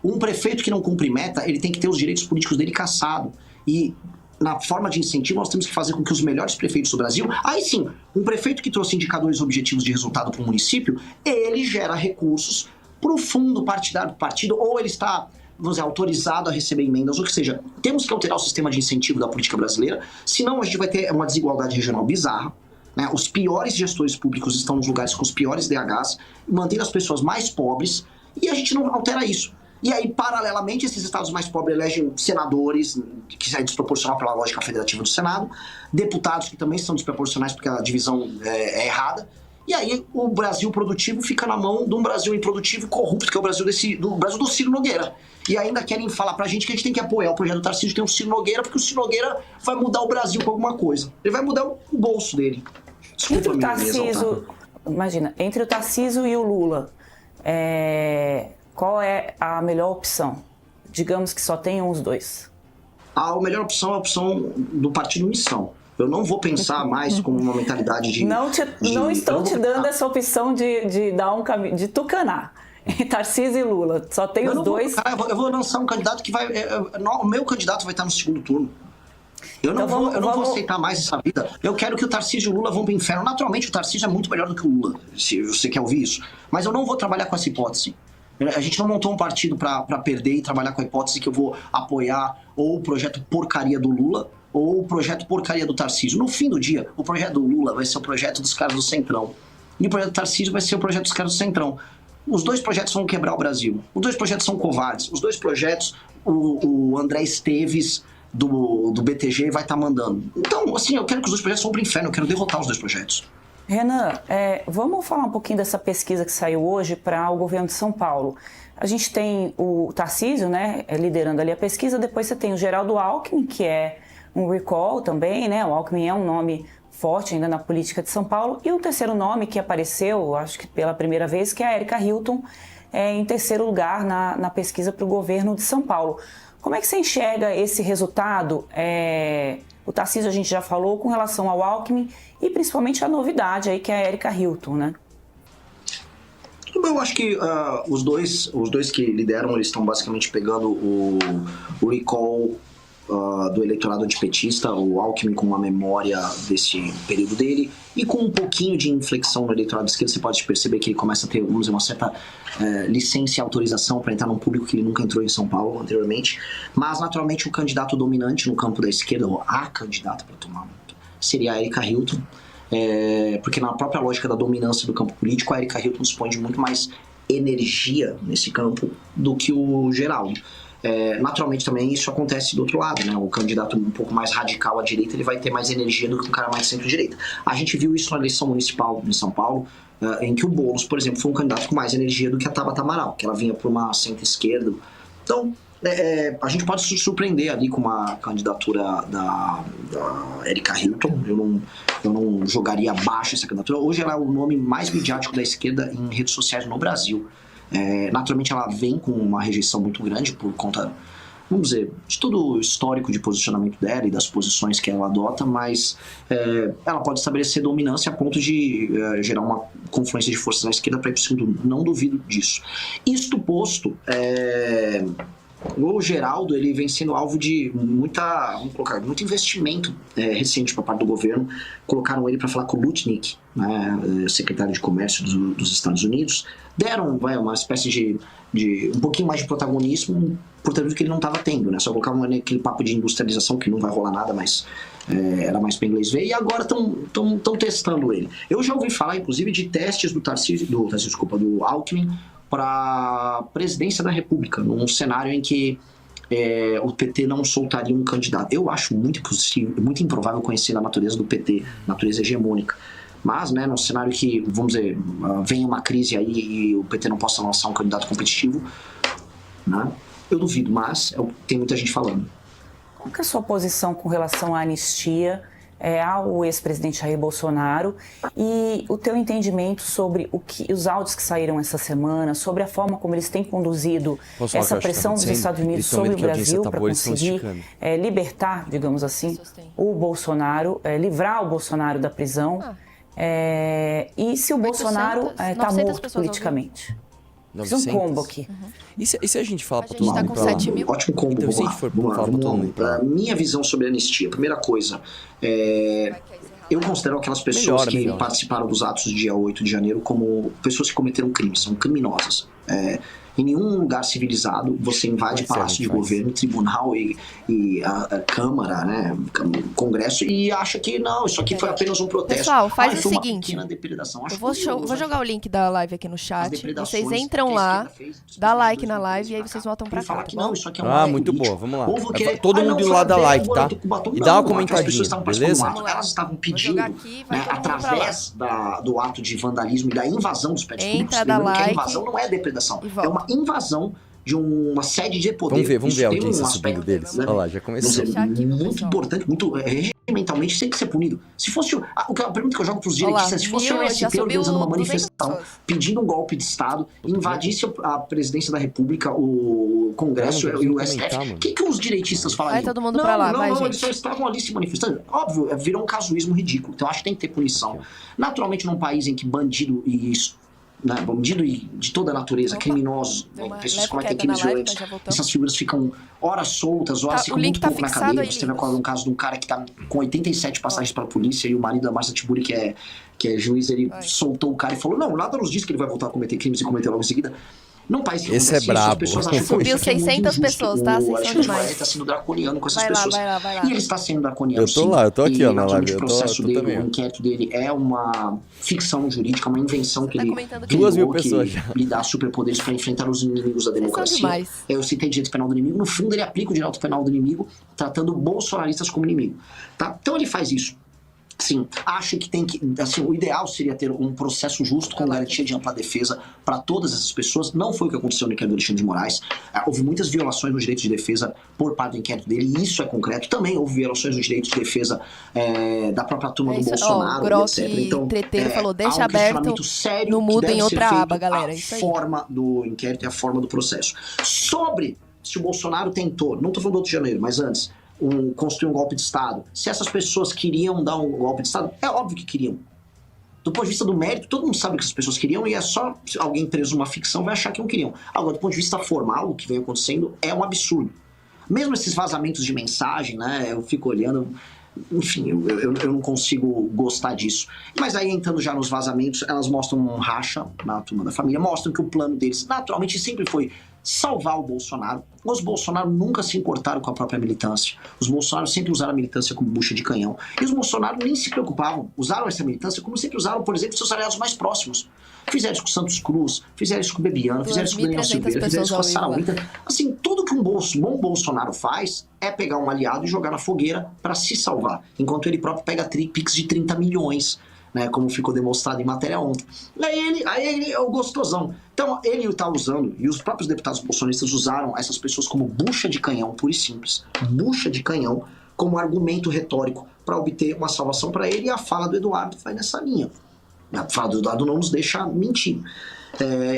Speaker 5: Um prefeito que não cumpre meta, ele tem que ter os direitos políticos dele cassado. E na forma de incentivo, nós temos que fazer com que os melhores prefeitos do Brasil... Aí sim, um prefeito que trouxe indicadores objetivos de resultado para o município, ele gera recursos para o fundo partidário do partido, ou ele está, vamos dizer, autorizado a receber emendas, ou seja, temos que alterar o sistema de incentivo da política brasileira, senão a gente vai ter uma desigualdade regional bizarra. Os piores gestores públicos estão nos lugares com os piores DHs, mantendo as pessoas mais pobres, e a gente não altera isso. E aí, paralelamente, esses estados mais pobres elegem senadores, que é desproporcional pela lógica federativa do Senado, deputados que também são desproporcionais porque a divisão é errada, E aí o Brasil produtivo fica na mão de um Brasil improdutivo e corrupto, que é o Brasil do Ciro Nogueira. E ainda querem falar pra gente que a gente tem que apoiar o projeto do Tarcísio, tem o Ciro Nogueira, porque o Ciro Nogueira vai mudar o Brasil com alguma coisa. Ele vai mudar o bolso dele. Desculpa,
Speaker 4: entre o Tarcísio, imagina, entre o Tarcísio e o Lula, qual é a melhor opção? Digamos que só tenham os dois.
Speaker 5: A melhor opção é a opção do Partido Missão. Eu não vou pensar mais como uma mentalidade de...
Speaker 4: Não estou te dando essa opção de dar um caminho, de tucanar. Tarcísio e Lula, só tem os dois.
Speaker 5: Eu vou lançar um candidato que vai... O meu candidato vai estar no segundo turno. Eu não vou aceitar mais essa vida. Eu quero que o Tarcísio e o Lula vão pro inferno. Naturalmente, o Tarcísio é muito melhor do que o Lula, se você quer ouvir isso. Mas eu não vou trabalhar com essa hipótese. A gente não montou um partido para perder e trabalhar com a hipótese que eu vou apoiar ou o projeto porcaria do Lula ou o projeto porcaria do Tarcísio. No fim do dia, o projeto do Lula vai ser o projeto dos caras do Centrão. E o projeto do Tarcísio vai ser o projeto dos caras do Centrão. Os dois projetos vão quebrar o Brasil. Os dois projetos são covardes. Os dois projetos, o André Esteves do BTG vai estar mandando. Então, assim, eu quero que os dois projetos vão pro inferno. Eu quero derrotar os dois projetos.
Speaker 4: Renan, vamos falar um pouquinho dessa pesquisa que saiu hoje para o governo de São Paulo. A gente tem o Tarcísio, né, liderando ali a pesquisa, depois você tem o Geraldo Alckmin, que é um recall também, né, o Alckmin é um nome forte ainda na política de São Paulo, e o terceiro nome que apareceu, acho que pela primeira vez, que é a Erika Hilton, em terceiro lugar na pesquisa para o governo de São Paulo. Como é que você enxerga esse resultado? O Tarcísio a gente já falou com relação ao Alckmin e principalmente a novidade aí que é a Erika Hilton, né?
Speaker 5: Eu acho que os dois que lideram, eles estão basicamente pegando o recall do eleitorado antipetista, o Alckmin com uma memória desse período dele e com um pouquinho de inflexão no eleitorado de esquerda. Você pode perceber que ele começa a ter, vamos dizer, uma certa licença e autorização para entrar num público que ele nunca entrou em São Paulo anteriormente, mas naturalmente o candidato dominante no campo da esquerda, ou a candidata para tomar, seria a Erika Hilton, porque na própria lógica da dominância do campo político, a Erika Hilton dispõe de muito mais energia nesse campo do que o Geraldo. Naturalmente também isso acontece do outro lado, né? O candidato um pouco mais radical à direita, ele vai ter mais energia do que um cara mais centro-direita. A gente viu isso na eleição municipal em São Paulo, em que o Boulos, por exemplo, foi um candidato com mais energia do que a Tabata Amaral, que ela vinha por uma centro-esquerda. Então, a gente pode se surpreender ali com uma candidatura da Erika Hilton. Eu não jogaria abaixo essa candidatura. Hoje ela é o nome mais midiático da esquerda em redes sociais no Brasil. Naturalmente ela vem com uma rejeição muito grande por conta, vamos dizer, de todo o histórico de posicionamento dela e das posições que ela adota, mas ela pode estabelecer dominância a ponto de gerar uma confluência de forças à esquerda para ir para o segundo turno. Não duvido disso. Isto posto, o Geraldo ele vem sendo alvo de muito investimento recente por parte do governo. Colocaram ele para falar com o Lutnick, né, secretário de Comércio dos Estados Unidos. Deram uma espécie de um pouquinho mais de protagonismo por ter visto que ele não estava tendo, né? Só colocavam aquele papo de industrialização que não vai rolar nada, mas era mais para inglês ver. E agora estão testando ele. Eu já ouvi falar, inclusive, de testes do Alckmin para presidência da República, num cenário em que o PT não soltaria um candidato. Eu acho muito improvável conhecer a natureza do PT, natureza hegemônica. Mas, né, num cenário que, vamos dizer, venha uma crise aí e o PT não possa lançar um candidato competitivo, né, eu duvido, mas tem muita gente falando.
Speaker 4: Qual que é a sua posição com relação à anistia ao ex-presidente Jair Bolsonaro e o teu entendimento sobre os áudios que saíram essa semana, sobre a forma como eles têm conduzido essa pressão dos Estados Unidos sobre o Brasil para conseguir libertar, digamos assim, o Bolsonaro, livrar o Bolsonaro da prisão, e se o Bolsonaro está morto politicamente? Fiz um combo aqui.
Speaker 1: E se a gente fala para todo mundo?
Speaker 3: A gente está com 7 mil.
Speaker 5: Ótimo combo,
Speaker 1: então, se a gente for falar para todo mundo.
Speaker 5: Minha visão sobre a anistia. Primeira coisa, eu considero aquelas pessoas que participaram dos atos do dia 8 de janeiro como pessoas que cometeram crimes, são criminosas. Em nenhum lugar civilizado você invade palácio de governo, tribunal e a Câmara, né, Congresso, e acha que não, isso aqui foi apenas um protesto.
Speaker 3: Pessoal, faz o
Speaker 5: foi uma
Speaker 3: seguinte,
Speaker 5: pequena depredação. Acho
Speaker 3: eu vou jogar o link da live aqui no chat, vocês
Speaker 5: que
Speaker 3: entram
Speaker 5: a
Speaker 3: lá,
Speaker 5: esquerda fez,
Speaker 3: dá like na live e aí vocês voltam pra cá,
Speaker 5: falar
Speaker 3: tá
Speaker 5: que
Speaker 3: bom?
Speaker 5: não, isso aqui é um
Speaker 1: Muito
Speaker 5: político.
Speaker 1: boa, vamos lá.
Speaker 5: Ou vou querer-
Speaker 1: Todo mundo indo lá dar like, tá? E dá uma comentadinha,
Speaker 5: as pessoas estavam participando
Speaker 1: beleza?
Speaker 5: do ato,
Speaker 3: Vamos lá.
Speaker 5: elas estavam
Speaker 3: Vou jogar
Speaker 5: pedindo,
Speaker 3: aqui, vai
Speaker 5: né,
Speaker 3: todo mundo pra
Speaker 5: através do ato de vandalismo e da invasão dos prédios públicos,
Speaker 3: Entra, dá
Speaker 5: lembrando que a
Speaker 3: like
Speaker 5: invasão não é depredação,
Speaker 3: e volta.
Speaker 5: é uma invasão de uma sede de poder.
Speaker 1: Vamos
Speaker 5: Isso
Speaker 1: ver a
Speaker 5: tem um
Speaker 1: audiência
Speaker 5: aspecto,
Speaker 1: subindo deles.
Speaker 5: né,
Speaker 1: Olha lá, já começou.
Speaker 3: Deixar aqui pro
Speaker 5: muito
Speaker 3: pessoal.
Speaker 5: importante, muito regimentalmente tem que ser punido. Se fosse a pergunta que eu jogo para os
Speaker 3: Olha lá,
Speaker 5: direitistas, se fosse o
Speaker 3: já
Speaker 5: MST
Speaker 3: subiu
Speaker 5: organizando uma
Speaker 3: 200
Speaker 5: manifestação,
Speaker 3: pessoas.
Speaker 5: pedindo um golpe de Estado, invadisse a presidência da República, o Congresso
Speaker 1: Não
Speaker 5: e o
Speaker 1: consigo
Speaker 5: STF,
Speaker 1: comentar, mano.
Speaker 5: o que os direitistas falariam?
Speaker 3: Vai todo mundo pra lá, vai,
Speaker 5: Não,
Speaker 3: gente.
Speaker 5: eles só estavam ali se manifestando. Óbvio, virou um casuísmo ridículo. Então acho que tem que ter punição. Naturalmente, num país em que bandido de toda a natureza,
Speaker 3: Opa,
Speaker 5: criminosos,
Speaker 3: deu uma
Speaker 5: pessoas
Speaker 3: leve
Speaker 5: que cometem
Speaker 3: queda na
Speaker 5: crimes
Speaker 3: live,
Speaker 5: violentos,
Speaker 3: mas já voltamos.
Speaker 5: essas figuras ficam horas soltas, horas
Speaker 3: Tá,
Speaker 5: ficam
Speaker 3: o link
Speaker 5: muito
Speaker 3: tá
Speaker 5: pouco na
Speaker 3: fixado
Speaker 5: cadeia.
Speaker 3: aí,
Speaker 5: Você teve
Speaker 3: lindos.
Speaker 5: um caso de um cara que tá com 87 passagens para a polícia e o marido da Márcia Tiburi, que é juiz, ele
Speaker 3: Vai.
Speaker 5: soltou o cara e falou: não, nada nos diz que ele vai voltar a cometer crimes e cometer logo em seguida. Num país que
Speaker 1: Esse
Speaker 5: acontece
Speaker 1: é
Speaker 5: isso, as
Speaker 1: brabo.
Speaker 5: pessoas acham que
Speaker 3: Subiu
Speaker 5: isso aqui é muito
Speaker 3: 600
Speaker 5: injusto.
Speaker 3: pessoas, tá? Vocês
Speaker 5: O
Speaker 3: são
Speaker 5: Alexandre de
Speaker 3: demais.
Speaker 5: Moraes tá sendo draconiano com essas
Speaker 3: Vai lá,
Speaker 5: pessoas.
Speaker 3: vai lá, vai lá.
Speaker 5: E ele está sendo draconiano,
Speaker 1: Eu tô lá, eu tô aqui,
Speaker 5: e,
Speaker 1: ó, na
Speaker 5: naturalmente,
Speaker 1: live,
Speaker 5: o
Speaker 1: eu tô
Speaker 5: processo dele,
Speaker 1: também, ó.
Speaker 5: o inquérito dele é uma ficção jurídica, uma invenção que
Speaker 3: Tá
Speaker 5: ele
Speaker 3: comentando que-
Speaker 1: 2.000
Speaker 5: criou,
Speaker 1: pessoas
Speaker 5: que
Speaker 1: já.
Speaker 5: lhe dá superpoderes para enfrentar os inimigos da
Speaker 3: são
Speaker 5: democracia.
Speaker 3: demais.
Speaker 5: Eu citei direito penal do inimigo. No fundo, ele aplica o direito penal do inimigo, tratando bolsonaristas como inimigo. Tá? Então ele faz isso. Sim, acho que tem que. Assim, o ideal seria ter um processo justo com garantia de ampla defesa para todas essas pessoas. Não foi o que aconteceu no inquérito do Alexandre de Moraes. Houve muitas violações no direito de defesa por parte do inquérito dele, e isso é concreto. Também houve violações no direito de defesa da própria turma do
Speaker 3: isso,
Speaker 5: Bolsonaro,
Speaker 3: ó, o Grok
Speaker 5: etc. Então,
Speaker 3: Treteiro falou, deixa
Speaker 5: há um
Speaker 3: aberto
Speaker 5: questionamento sério
Speaker 3: no
Speaker 5: que
Speaker 3: mudo
Speaker 5: deve
Speaker 3: em
Speaker 5: ser
Speaker 3: outra
Speaker 5: feito
Speaker 3: aba, galera.
Speaker 5: a
Speaker 3: Isso aí.
Speaker 5: forma do inquérito e a forma do processo. Sobre se o Bolsonaro tentou, não estou falando do 8 de janeiro, mas antes, construir um golpe de Estado. Se essas pessoas queriam dar um golpe de Estado, é óbvio que queriam. Do ponto de vista do mérito, todo mundo sabe que essas pessoas queriam, e é só alguém preso numa ficção vai achar que não queriam. Agora, do ponto de vista formal, o que vem acontecendo é um absurdo. Mesmo esses vazamentos de mensagem, né, eu fico olhando, enfim, eu não consigo gostar disso. Mas aí, entrando já nos vazamentos, elas mostram um racha na turma da família, mostram que o plano deles, naturalmente, sempre foi salvar o Bolsonaro. Os Bolsonaro nunca se importaram com a própria militância. Os Bolsonaro sempre usaram a militância como bucha de canhão. E os Bolsonaro nem se preocupavam. Usaram essa militância como sempre usaram, por exemplo, seus aliados mais próximos. Fizeram isso com o Santos Cruz, fizeram isso com o Bebiano, fizeram isso com o Daniel
Speaker 3: 2.300
Speaker 5: Silveira, fizeram isso com a
Speaker 3: pessoas ao
Speaker 5: Sara
Speaker 3: vivo lá.
Speaker 5: Winter. Assim, tudo que um bom Bolsonaro faz é pegar um aliado e jogar na fogueira para se salvar. Enquanto ele próprio pega pix de 30 milhões. Né, como ficou demonstrado em matéria ontem. Aí ele é o gostosão. Então, ele está usando, e os próprios deputados bolsonaristas usaram essas pessoas como bucha de canhão, pura e simples. Bucha de canhão como argumento retórico para obter uma salvação para ele, e a fala do Eduardo vai nessa linha. A fala do Eduardo não nos deixa mentir.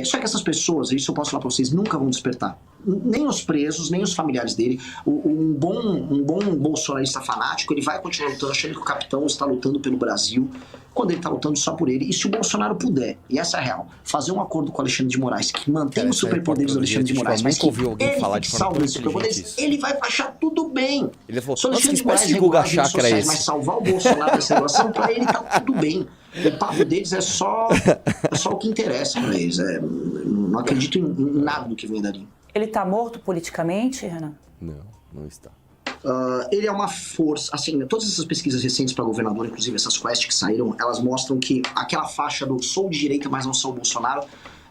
Speaker 5: Só que essas pessoas, isso eu posso falar para vocês, nunca vão despertar. Nem os presos, nem os familiares dele. Um bom bolsonarista fanático, ele vai continuar lutando, achando que o capitão está lutando pelo Brasil, quando ele está lutando só por ele. E se o Bolsonaro puder, e essa é a real, fazer um acordo com o Alexandre de Moraes, que mantém os superpoderes do Alexandre de Moraes, mas que
Speaker 1: nunca ouvi alguém falar de forma
Speaker 5: salva
Speaker 1: tão
Speaker 5: esses superpoderes,
Speaker 1: inteligente isso.
Speaker 5: ele vai achar tudo bem.
Speaker 1: Ele falou,
Speaker 5: Se o
Speaker 1: nossa,
Speaker 5: Alexandre
Speaker 1: que
Speaker 5: de Moraes
Speaker 1: espécie de Guga
Speaker 5: regular as redes
Speaker 1: Chakra é
Speaker 5: sociais,
Speaker 1: esse?
Speaker 5: mas salvar o Bolsonaro dessa situação, para ele tá tudo bem. O papo deles é só o que interessa para eles. Não acredito em nada do que vem dali.
Speaker 4: Ele está morto politicamente, Renan?
Speaker 1: Não está.
Speaker 5: Ele é uma força, assim, todas essas pesquisas recentes para governador, inclusive essas Quest que saíram, elas mostram que aquela faixa do sou de direita, mas não sou o Bolsonaro,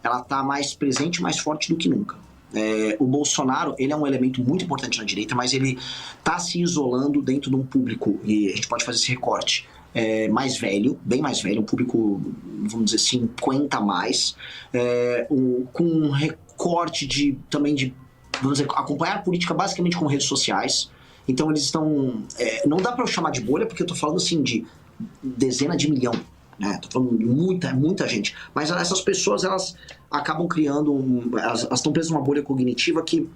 Speaker 5: ela tá mais presente, mais forte do que nunca. O Bolsonaro, ele é um elemento muito importante na direita, mas ele tá se isolando dentro de um público, e a gente pode fazer esse recorte, mais velho, bem mais velho, um público, vamos dizer, 50 a mais, com um recorte também de, vamos dizer, acompanhar a política basicamente com redes sociais. Então eles estão, não dá para eu chamar de bolha, porque eu tô falando assim de dezena de milhão, né? Tô falando de muita gente, mas essas pessoas, elas acabam criando, elas estão presas numa bolha cognitiva que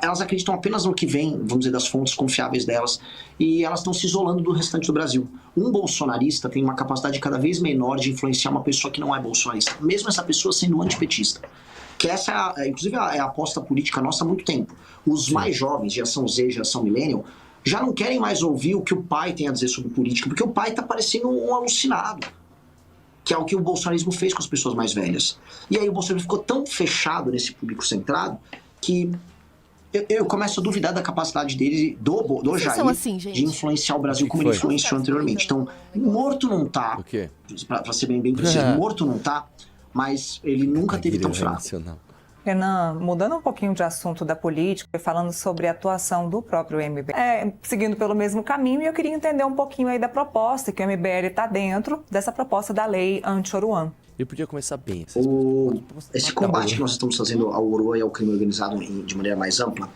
Speaker 5: elas acreditam apenas no que vem, vamos dizer, das fontes confiáveis delas, e elas estão se isolando do restante do Brasil. Um bolsonarista tem uma capacidade cada vez menor de influenciar uma pessoa que não é bolsonarista, mesmo essa pessoa sendo antipetista. Que essa, inclusive, é a aposta política nossa há muito tempo. Os mais jovens, geração Z, geração millennial, já não querem mais ouvir o que o pai tem a dizer sobre política, porque o pai está parecendo um alucinado. que é o que o bolsonarismo fez com as pessoas mais velhas. E aí o bolsonarismo ficou tão fechado nesse público centrado que eu começo a duvidar da capacidade dele, do Jair,
Speaker 3: assim,
Speaker 5: de influenciar o Brasil como
Speaker 1: foi?
Speaker 5: ele influenciou anteriormente. Então, morto não tá,
Speaker 1: O quê?
Speaker 5: pra ser bem preciso, morto não tá, mas ele nunca teve tão fraco.
Speaker 1: Nacional.
Speaker 2: Renan, mudando um pouquinho de assunto da política e falando sobre a atuação do próprio MBL, seguindo pelo mesmo caminho, e eu queria entender um pouquinho aí da proposta, que o MBL está dentro dessa proposta da lei anti-Oruan.
Speaker 1: Ele podia começar bem.
Speaker 5: Esse combate que nós estamos fazendo ao Oruan e ao crime organizado de maneira mais ampla,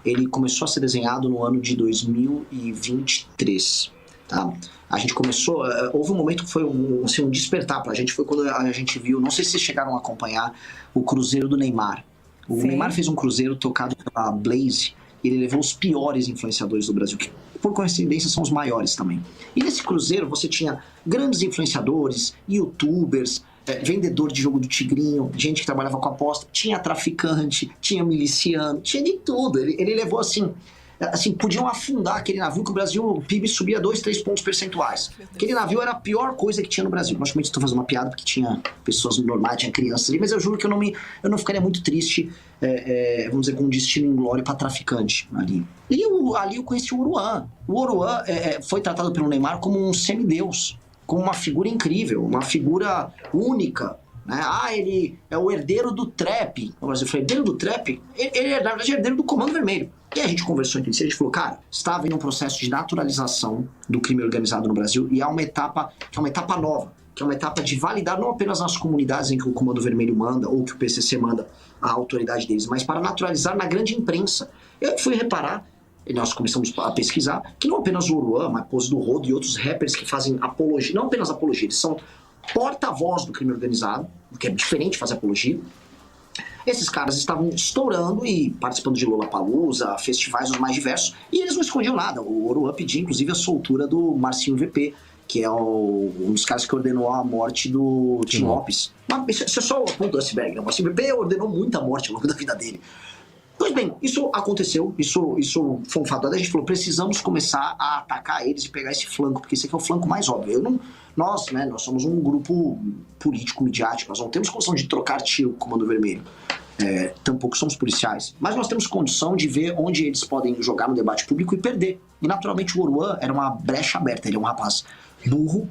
Speaker 5: ele começou a ser desenhado no ano de 2023. Tá? A gente começou, houve um momento que foi um despertar pra gente, foi quando a gente viu, não sei se vocês chegaram a acompanhar, o Cruzeiro do Neymar. O
Speaker 2: Sim.
Speaker 5: Neymar fez um cruzeiro tocado pela Blaze, e ele levou os piores influenciadores do Brasil, que por coincidência são os maiores também. E nesse cruzeiro você tinha grandes influenciadores, youtubers, vendedor de jogo do Tigrinho, gente que trabalhava com aposta, tinha traficante, tinha miliciano, tinha de tudo. Ele levou assim, podiam afundar aquele navio que o Brasil, o PIB subia 2, 3 pontos percentuais. Aquele navio era a pior coisa que tinha no Brasil. Logicamente estou fazendo uma piada porque tinha pessoas normais, tinha crianças ali, mas eu juro que eu não ficaria muito triste, vamos dizer, com um destino inglório para traficante ali. E ali eu conheci o Oruan. O Oruan foi tratado pelo Neymar como um semideus, como uma figura incrível, uma figura única, né? Ele é o herdeiro do trap. O Brasil foi herdeiro do trap, ele é, na verdade, herdeiro do Comando Vermelho. E a gente conversou entre si, a gente falou, cara, está havendo um processo de naturalização do crime organizado no Brasil e há uma etapa que é uma etapa nova, que é uma etapa de validar não apenas nas comunidades em que o Comando Vermelho manda ou que o PCC manda a autoridade deles, mas para naturalizar na grande imprensa. Eu fui reparar, e nós começamos a pesquisar, que não apenas o Oruan, mas Pose do Rodo e outros rappers que fazem apologia, não apenas apologia, eles são porta-voz do crime organizado, o que é diferente de fazer apologia. Esses caras estavam estourando e participando de Lollapalooza, festivais os mais diversos, e eles não escondiam nada. O Oruan pediu, inclusive, a soltura do Marcinho VP, que é um dos caras que ordenou a morte do Tim Lopes. Mas isso é só o ponto do iceberg, né? O Marcinho VP ordenou muita morte ao longo da vida dele. Pois bem, isso aconteceu, isso foi um fato. A gente falou, precisamos começar a atacar eles e pegar esse flanco, porque esse aqui é o flanco mais óbvio. Nós somos um grupo político, midiático, nós não temos condição de trocar tiro com o Comando Vermelho. Tampouco somos policiais, mas nós temos condição de ver onde eles podem jogar no debate público e perder. E naturalmente o Oruan era uma brecha aberta, ele é um rapaz burro,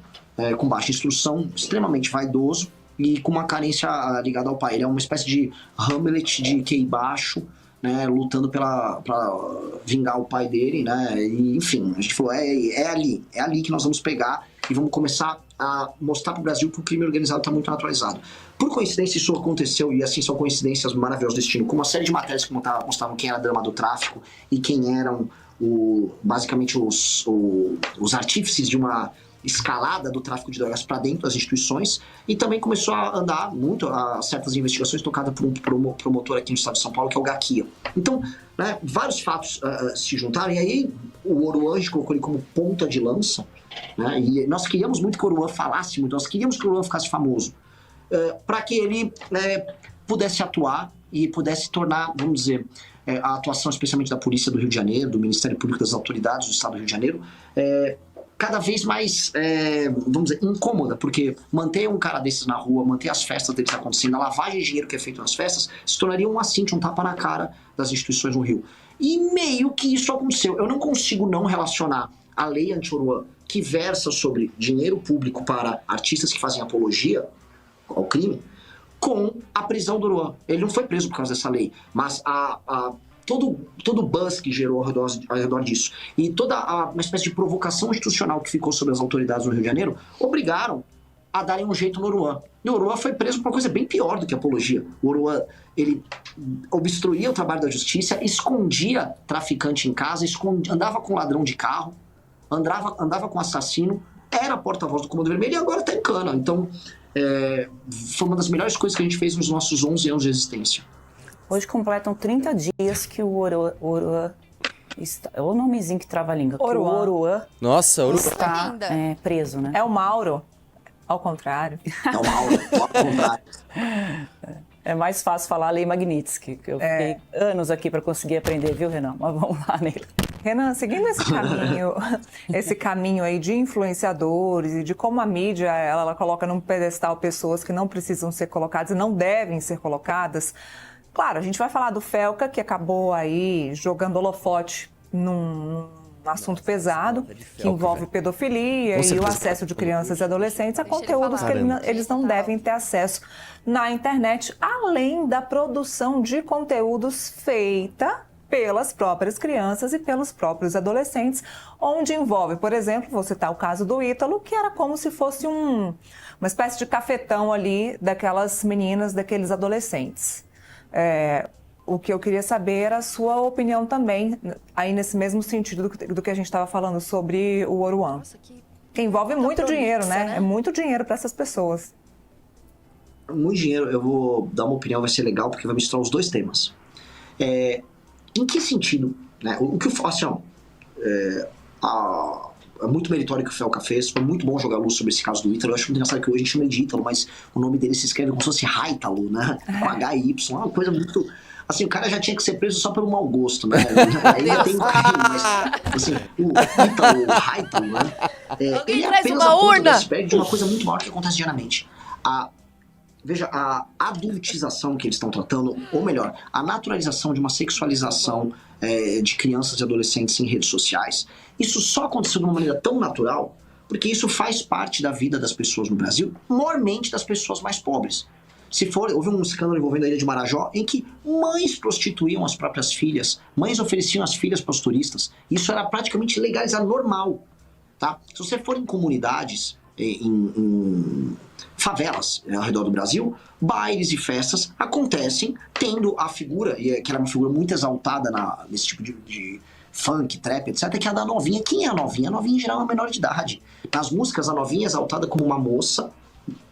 Speaker 5: com baixa instrução, extremamente vaidoso e com uma carência ligada ao pai. Ele é uma espécie de Hamlet de QI baixo, né, lutando pra vingar o pai dele, né, e, enfim, a gente falou, é ali que nós vamos pegar e vamos começar a mostrar pro Brasil que o crime organizado está muito naturalizado. Por coincidência, isso aconteceu, e assim, são coincidências maravilhosas do destino, com uma série de matérias que mostravam quem era a dama do tráfico e quem eram, basicamente, os artífices de uma escalada do tráfico de drogas para dentro das instituições, e também começou a andar muito a certas investigações tocadas por um promotor aqui no estado de São Paulo, que é o Gaquia. Então, né, vários fatos se juntaram, e aí o Oruan, a gente colocou ele como ponta de lança, né, e nós queríamos muito que o Oruan falasse muito, nós queríamos que o Oruan ficasse famoso, para que ele pudesse atuar e pudesse tornar, vamos dizer, a atuação especialmente da Polícia do Rio de Janeiro, do Ministério Público, das autoridades do estado do Rio de Janeiro, cada vez mais, vamos dizer, incômoda, porque manter um cara desses na rua, manter as festas deles acontecendo, a lavagem de dinheiro que é feita nas festas, se tornaria um assinte, um tapa na cara das instituições no Rio. E meio que isso aconteceu. Eu não consigo não relacionar a lei anti-Oruan, que versa sobre dinheiro público para artistas que fazem apologia ao crime, com a prisão do Oruan. Ele não foi preso por causa dessa lei, mas todo o buzz que gerou ao redor disso e toda uma espécie de provocação institucional que ficou sobre as autoridades do Rio de Janeiro obrigaram a darem um jeito no Oruan. E o Oruan foi preso por uma coisa bem pior do que apologia. O Oruan, ele obstruía o trabalho da justiça, escondia traficante em casa, andava com ladrão de carro, andava com assassino, era porta-voz do Comando Vermelho e agora está em cana. Então, foi uma das melhores coisas que a gente fez nos nossos 11 anos de existência.
Speaker 4: Hoje completam 30 dias que o Oruan está... É o nomezinho que trava a língua. Que o Oruan
Speaker 1: Nossa, Oruan
Speaker 4: está preso, né?
Speaker 2: É o Mauro, ao contrário.
Speaker 5: É o Mauro, ao contrário.
Speaker 4: É mais fácil falar a Lei Magnitsky, que eu fiquei anos aqui para conseguir aprender, viu, Renan? Mas vamos lá, Neila.
Speaker 2: Renan, seguindo esse caminho aí de influenciadores e de como a mídia ela coloca num pedestal pessoas que não precisam ser colocadas e não devem ser colocadas. Claro, a gente vai falar do Felca, que acabou aí jogando holofote num assunto pesado, que envolve pedofilia e o acesso de crianças e adolescentes a conteúdos que eles não devem ter acesso na internet, além da produção de conteúdos feita pelas próprias crianças e pelos próprios adolescentes, onde envolve, por exemplo, vou citar o caso do Ítalo, que era como se fosse uma espécie de cafetão ali daquelas meninas, daqueles adolescentes. O que eu queria saber era a sua opinião também, aí nesse mesmo sentido do que a gente estava falando sobre o Oruan. Que envolve muito dinheiro, né? É muito dinheiro para essas pessoas.
Speaker 5: Muito dinheiro. Eu vou dar uma opinião, vai ser legal, porque vai misturar os dois temas. Em que sentido? Né? O que eu falo assim, é muito meritório que o Felca fez, foi muito bom jogar luz sobre esse caso do Ítalo. Eu acho muito engraçado que hoje a gente chama ele de Ítalo, mas o nome dele se escreve como se fosse Haitalo, né? Com H-Y, uma coisa muito... Assim, o cara já tinha que ser preso só pelo mau gosto, né? Ainda tem mas, assim, o Ítalo, o Haitalo, né? Ele é apenas a ponta do iceberg de uma coisa muito maior que acontece diariamente. Veja, a adultização que eles estão tratando, ou melhor, a naturalização de uma sexualização de crianças e adolescentes em redes sociais, isso só aconteceu de uma maneira tão natural, porque isso faz parte da vida das pessoas no Brasil, maiormente das pessoas mais pobres. Houve um escândalo envolvendo a Ilha de Marajó, em que mães prostituíam as próprias filhas, mães ofereciam as filhas para os turistas, isso era praticamente legalizado, normal, tá? Se você for em comunidades, em favelas ao redor do Brasil, bailes e festas acontecem tendo a figura, que era uma figura muito exaltada nesse tipo de funk, trap, etc., que é a da novinha. Quem é a novinha? A novinha em geral é uma menor de idade. Nas músicas, a novinha é exaltada como uma moça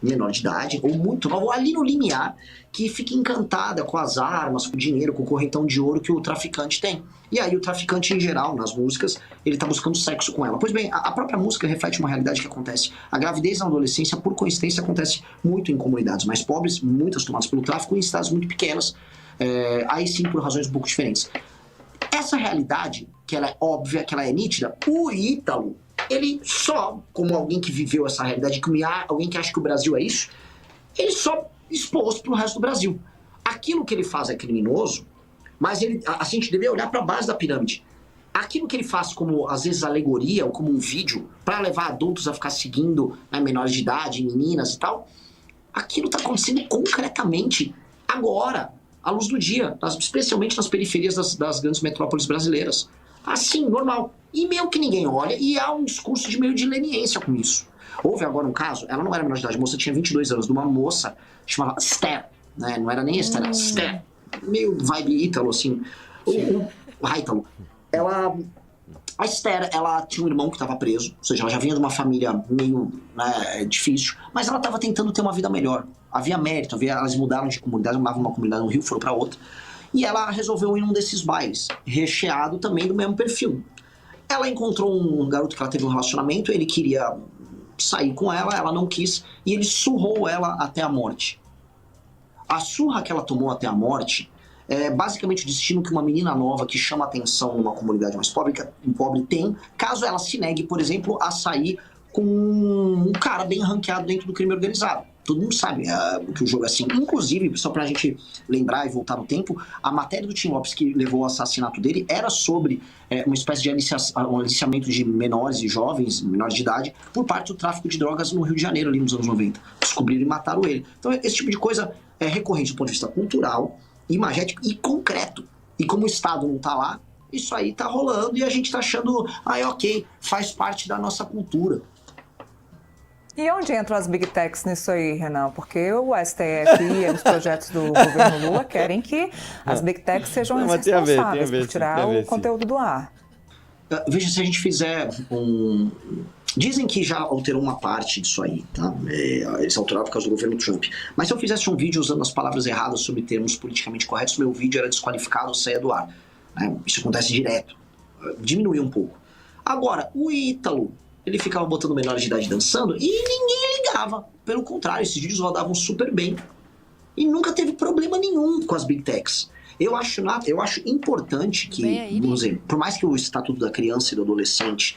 Speaker 5: menor de idade, ou muito nova, ou ali no limiar, que fica encantada com as armas, com o dinheiro, com o correntão de ouro que o traficante tem. E aí o traficante, em geral, nas músicas, ele tá buscando sexo com ela. Pois bem, a própria música reflete uma realidade que acontece. A gravidez na adolescência, por coincidência, acontece muito em comunidades mais pobres, muitas tomadas pelo tráfico, e em cidades muito pequenas, aí sim por razões um pouco diferentes. Essa realidade, que ela é óbvia, que ela é nítida, o Ítalo, ele só, como alguém que viveu essa realidade, alguém que acha que o Brasil é isso, ele só expôs para o resto do Brasil. Aquilo que ele faz é criminoso, mas a gente deve olhar para a base da pirâmide. Aquilo que ele faz como, às vezes, alegoria ou como um vídeo para levar adultos a ficar seguindo menores de idade, meninas e tal, aquilo está acontecendo concretamente agora, à luz do dia, especialmente nas periferias das grandes metrópoles brasileiras. Assim, normal. E meio que ninguém olha, e há um discurso de meio de leniência com isso. Houve agora um caso, ela não era menor de idade, a moça tinha 22 anos, de uma moça que chamava Esther, né? Não era nem Esther, era Esther. Meio vibe Ítalo, assim. O Haitalo. A Esther, ela tinha um irmão que estava preso, ou seja, ela já vinha de uma família meio difícil, mas ela estava tentando ter uma vida melhor. Havia mérito, elas mudaram de comunidade, moravam numa comunidade no Rio, foram para outra. E ela resolveu ir num desses bailes, recheado também do mesmo perfil. Ela encontrou um garoto que ela teve um relacionamento, ele queria sair com ela não quis, e ele surrou ela até a morte. A surra que ela tomou até a morte é basicamente o destino que uma menina nova que chama atenção numa comunidade mais pobre tem, caso ela se negue, por exemplo, a sair com um cara bem ranqueado dentro do crime organizado. Todo mundo sabe que o jogo é assim. Inclusive, só pra gente lembrar e voltar no tempo, a matéria do Tim Lopes que levou ao assassinato dele era sobre uma espécie de aliciamento de menores e jovens, menores de idade, por parte do tráfico de drogas no Rio de Janeiro, ali nos anos 90. Descobriram e mataram ele. Então, esse tipo de coisa é recorrente do ponto de vista cultural, imagético e concreto. E como o Estado não tá lá, isso aí tá rolando e a gente tá achando, ok, faz parte da nossa cultura.
Speaker 2: E onde entram as Big Techs nisso aí, Renan? Porque o STF e os projetos do governo Lula querem que as Big Techs sejam as responsáveis por tirar o conteúdo do ar.
Speaker 5: Veja, se a gente fizer Dizem que já alterou uma parte disso aí, tá? Eles alteraram por causa do governo Trump. Mas se eu fizesse um vídeo usando as palavras erradas sobre termos politicamente corretos, meu vídeo era desqualificado ou saía do ar. Né? Isso acontece direto. Diminuiu um pouco. Agora, o Ítalo, ele ficava botando menores de idade dançando e ninguém ligava. Pelo contrário, esses vídeos rodavam super bem. e nunca teve problema nenhum com as Big Techs. Eu acho importante que, vamos dizer, por mais que o Estatuto da Criança e do Adolescente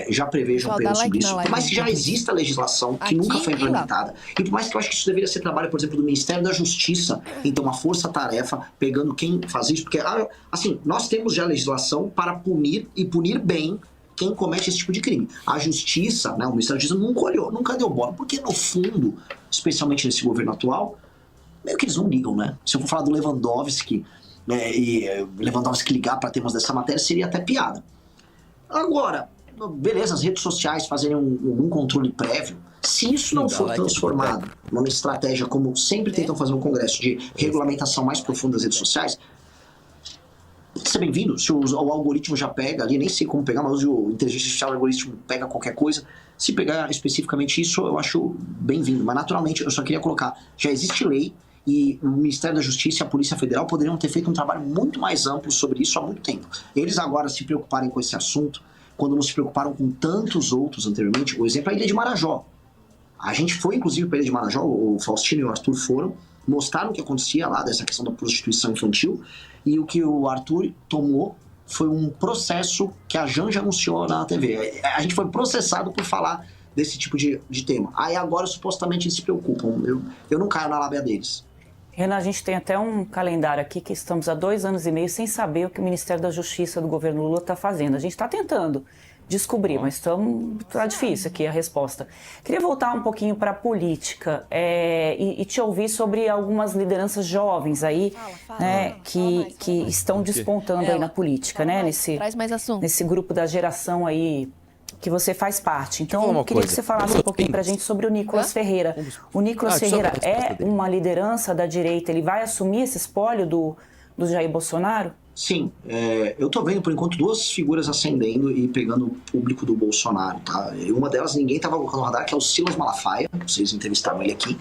Speaker 5: já prevejam penas sobre isso, por mais que já exista legislação que nunca foi implementada, e por mais que eu acho que isso deveria ser trabalho, por exemplo, do Ministério da Justiça, então uma força-tarefa pegando quem faz isso, porque, assim, nós temos já legislação para punir e punir bem quem comete esse tipo de crime. A Justiça, né, o Ministério da Justiça nunca olhou, nunca deu bola, porque no fundo, especialmente nesse governo atual, meio que eles não ligam, né? Se eu for falar do Lewandowski, Lewandowski ligar para temas dessa matéria, seria até piada. Agora, beleza, as redes sociais fazerem um controle prévio, se isso não for transformado numa estratégia, como sempre tentam fazer no Congresso, de regulamentação mais profunda das redes sociais, pode ser bem-vindo. Se o algoritmo já pega ali, nem sei como pegar, mas o inteligência artificial, o algoritmo pega qualquer coisa. Se pegar especificamente isso, eu acho bem-vindo. Mas, naturalmente, eu só queria colocar, já existe lei, e o Ministério da Justiça e a Polícia Federal poderiam ter feito um trabalho muito mais amplo sobre isso há muito tempo. Eles agora se preocuparem com esse assunto, quando não se preocuparam com tantos outros anteriormente. O exemplo é a Ilha de Marajó. A gente foi, inclusive, para a Ilha de Marajó, o Faustino e o Arthur foram, mostraram o que acontecia lá, dessa questão da prostituição infantil, e o que o Arthur tomou foi um processo que a Janja anunciou na TV. A gente foi processado por falar desse tipo de tema. Aí agora, supostamente, eles se preocupam. Eu não caio na lábia deles.
Speaker 4: Renan, a gente tem até um calendário aqui que estamos há 2 anos e meio sem saber o que o Ministério da Justiça do governo Lula está fazendo. A gente está tentando descobrir, mas está difícil aqui a resposta. Queria voltar um pouquinho para a política e te ouvir sobre algumas lideranças jovens aí, né, que estão despontando aí na política, né,
Speaker 3: Traz mais assunto.
Speaker 4: nesse grupo da geração aí que você faz parte. Então, eu queria que você falasse um pouquinho pra gente sobre o Nicolas Ferreira. O Nicolas Ferreira é uma liderança da direita, ele vai assumir esse espólio do Jair Bolsonaro?
Speaker 5: Sim, eu tô vendo por enquanto 2 figuras ascendendo e pegando o público do Bolsonaro, tá? E uma delas ninguém tava colocando no radar, que é o Silas Malafaia, vocês entrevistaram ele aqui,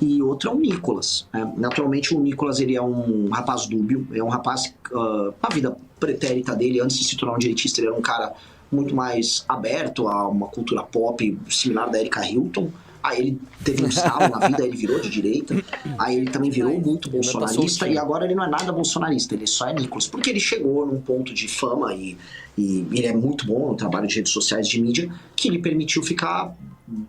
Speaker 5: e outro é o Nicolas. Naturalmente o Nicolas, ele é um rapaz dúbio, é um rapaz, na vida pretérita dele, antes de se tornar um direitista, ele era um cara muito mais aberto a uma cultura pop similar da Erika Hilton. Aí ele teve um estalo na vida, ele virou de direita. Aí ele também virou muito bolsonarista e agora ele não é nada bolsonarista, ele só é Nicolas. Porque ele chegou num ponto de fama e ele é muito bom no trabalho de redes sociais, de mídia, que lhe permitiu ficar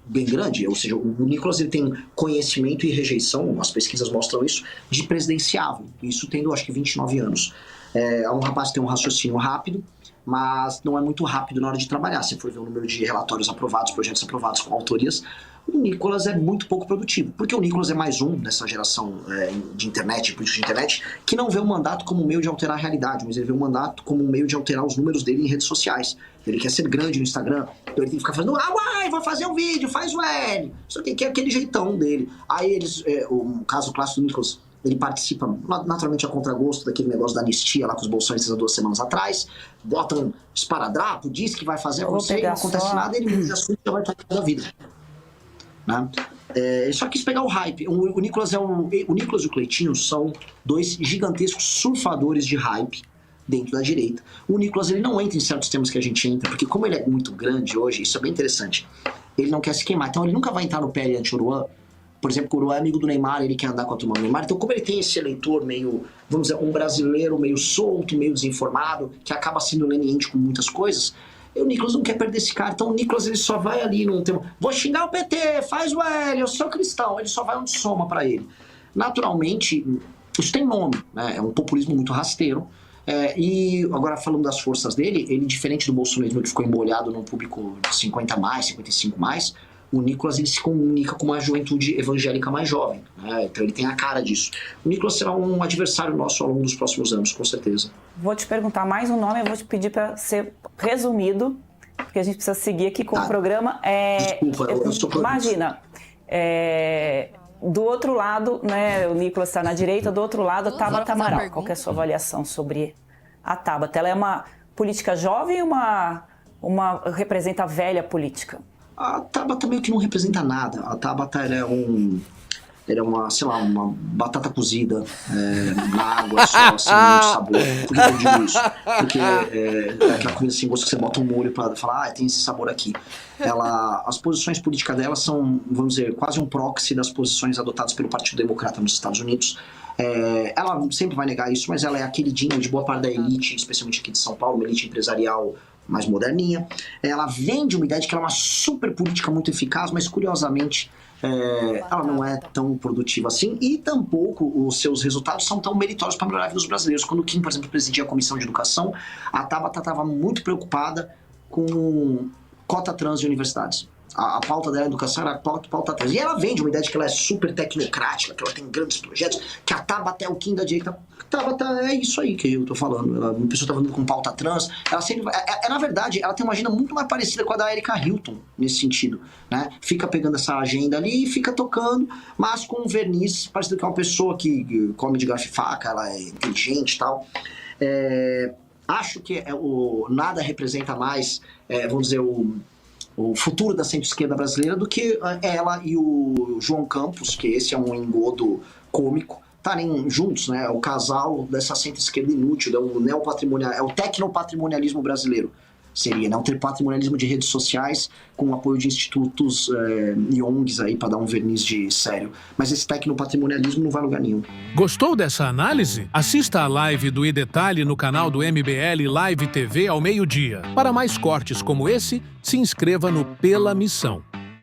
Speaker 5: bem grande. Ou seja, o Nicolas, ele tem conhecimento e rejeição, as pesquisas mostram isso, de presidenciável. Isso tendo, acho que, 29 anos. É um rapaz que tem um raciocínio rápido, mas não é muito rápido na hora de trabalhar. Se for ver o número de relatórios aprovados, projetos aprovados com autorias, o Nicolas é muito pouco produtivo. Porque o Nicolas é mais um dessa geração de internet, político de internet, que não vê o mandato como um meio de alterar a realidade, mas ele vê o mandato como um meio de alterar os números dele em redes sociais. Ele quer ser grande no Instagram, então ele tem que ficar fazendo, vou fazer um vídeo, faz o L. Só que é aquele jeitão dele. Aí eles, o caso clássico do Nicolas, ele participa naturalmente a contragosto daquele negócio da anistia lá com os bolsonaristas há 2 semanas atrás, bota um esparadrapo, diz que vai fazer acontecer, não acontece nada, ele muda de assunto e já vai estar da vida. Né? Ele só quis pegar o hype. O Nicolas e o Cleitinho são 2 gigantescos surfadores de hype dentro da direita. O Nicolas, ele não entra em certos temas que a gente entra, porque como ele é muito grande hoje, isso é bem interessante, ele não quer se queimar, então ele nunca vai entrar no PL anti-Oruan. Por exemplo, o Oruan é amigo do Neymar, ele quer andar com a turma do Neymar. Então, como ele tem esse eleitor meio, vamos dizer, um brasileiro meio solto, meio desinformado, que acaba sendo leniente com muitas coisas, o Nicolas não quer perder esse cara. Então, o Nicolas, ele só vai ali num tema, vou xingar o PT, faz o L, eu sou cristão. Ele só vai onde soma pra ele. Naturalmente, isso tem nome, né? É um populismo muito rasteiro. E agora, falando das forças dele, ele, diferente do bolsonarismo que ficou embolhado num público de 50 mais, 55 mais, o Nicolas, ele se comunica com uma juventude evangélica mais jovem, né? Então ele tem a cara disso. O Nicolas será um adversário nosso ao longo dos próximos anos, com certeza.
Speaker 4: Vou te perguntar mais um nome, eu vou te pedir para ser resumido, porque a gente precisa seguir aqui com o programa.
Speaker 5: Desculpa, eu sou
Speaker 4: imagina, do outro lado, né, o Nicolas está na direita, do outro lado, a Tabata Amaral. Qual que é a sua avaliação sobre a Tabata? Ela é uma política jovem ou representa a velha política?
Speaker 5: A Tabata meio que não representa nada. A Tabata, ela é Ele é uma, sei lá, uma batata cozida na água só, sem muito sabor. Por que eu digo isso? Porque é aquela comida sem gosto que você bota um molho pra falar, tem esse sabor aqui. As posições políticas dela são, vamos dizer, quase um proxy das posições adotadas pelo Partido Democrata nos Estados Unidos. Ela sempre vai negar isso, mas ela é a queridinha de boa parte da elite, especialmente aqui de São Paulo, uma elite empresarial mais moderninha. Ela vende uma ideia de que ela é uma super política muito eficaz, mas curiosamente ela não é tão produtiva assim, e tampouco os seus resultados são tão meritórios para melhorar a vida dos brasileiros. Quando o Kim, por exemplo, presidia a Comissão de Educação, a Tabata estava muito preocupada com cota trans de universidades. A pauta dela, educação, era a pauta trans. E ela vende uma ideia de que ela é super tecnocrática, que ela tem grandes projetos, que a Tabata é o Kim da direita. Tabata é isso aí que eu tô falando. A pessoa tá falando com pauta trans. Ela sempre. Na verdade, ela tem uma agenda muito mais parecida com a da Erika Hilton, nesse sentido. Né? Fica pegando essa agenda ali e fica tocando, mas com um verniz parecido com uma pessoa que come de garfo e faca, ela é inteligente e tal. Acho que nada representa mais, vamos dizer, o futuro da centro-esquerda brasileira do que ela e o João Campos, que esse é um engodo cômico, estarem juntos, né? É o casal dessa centro-esquerda inútil, é o tecnopatrimonialismo brasileiro. Seria, né? Um patrimonialismo de redes sociais com o apoio de institutos e ONGs aí para dar um verniz de sério. Mas esse tecnopatrimonialismo não vai a lugar nenhum.
Speaker 6: Gostou dessa análise? Assista a live do iDetalhe no canal do MBL Live TV ao meio-dia. Para mais cortes como esse, se inscreva no Pela Missão.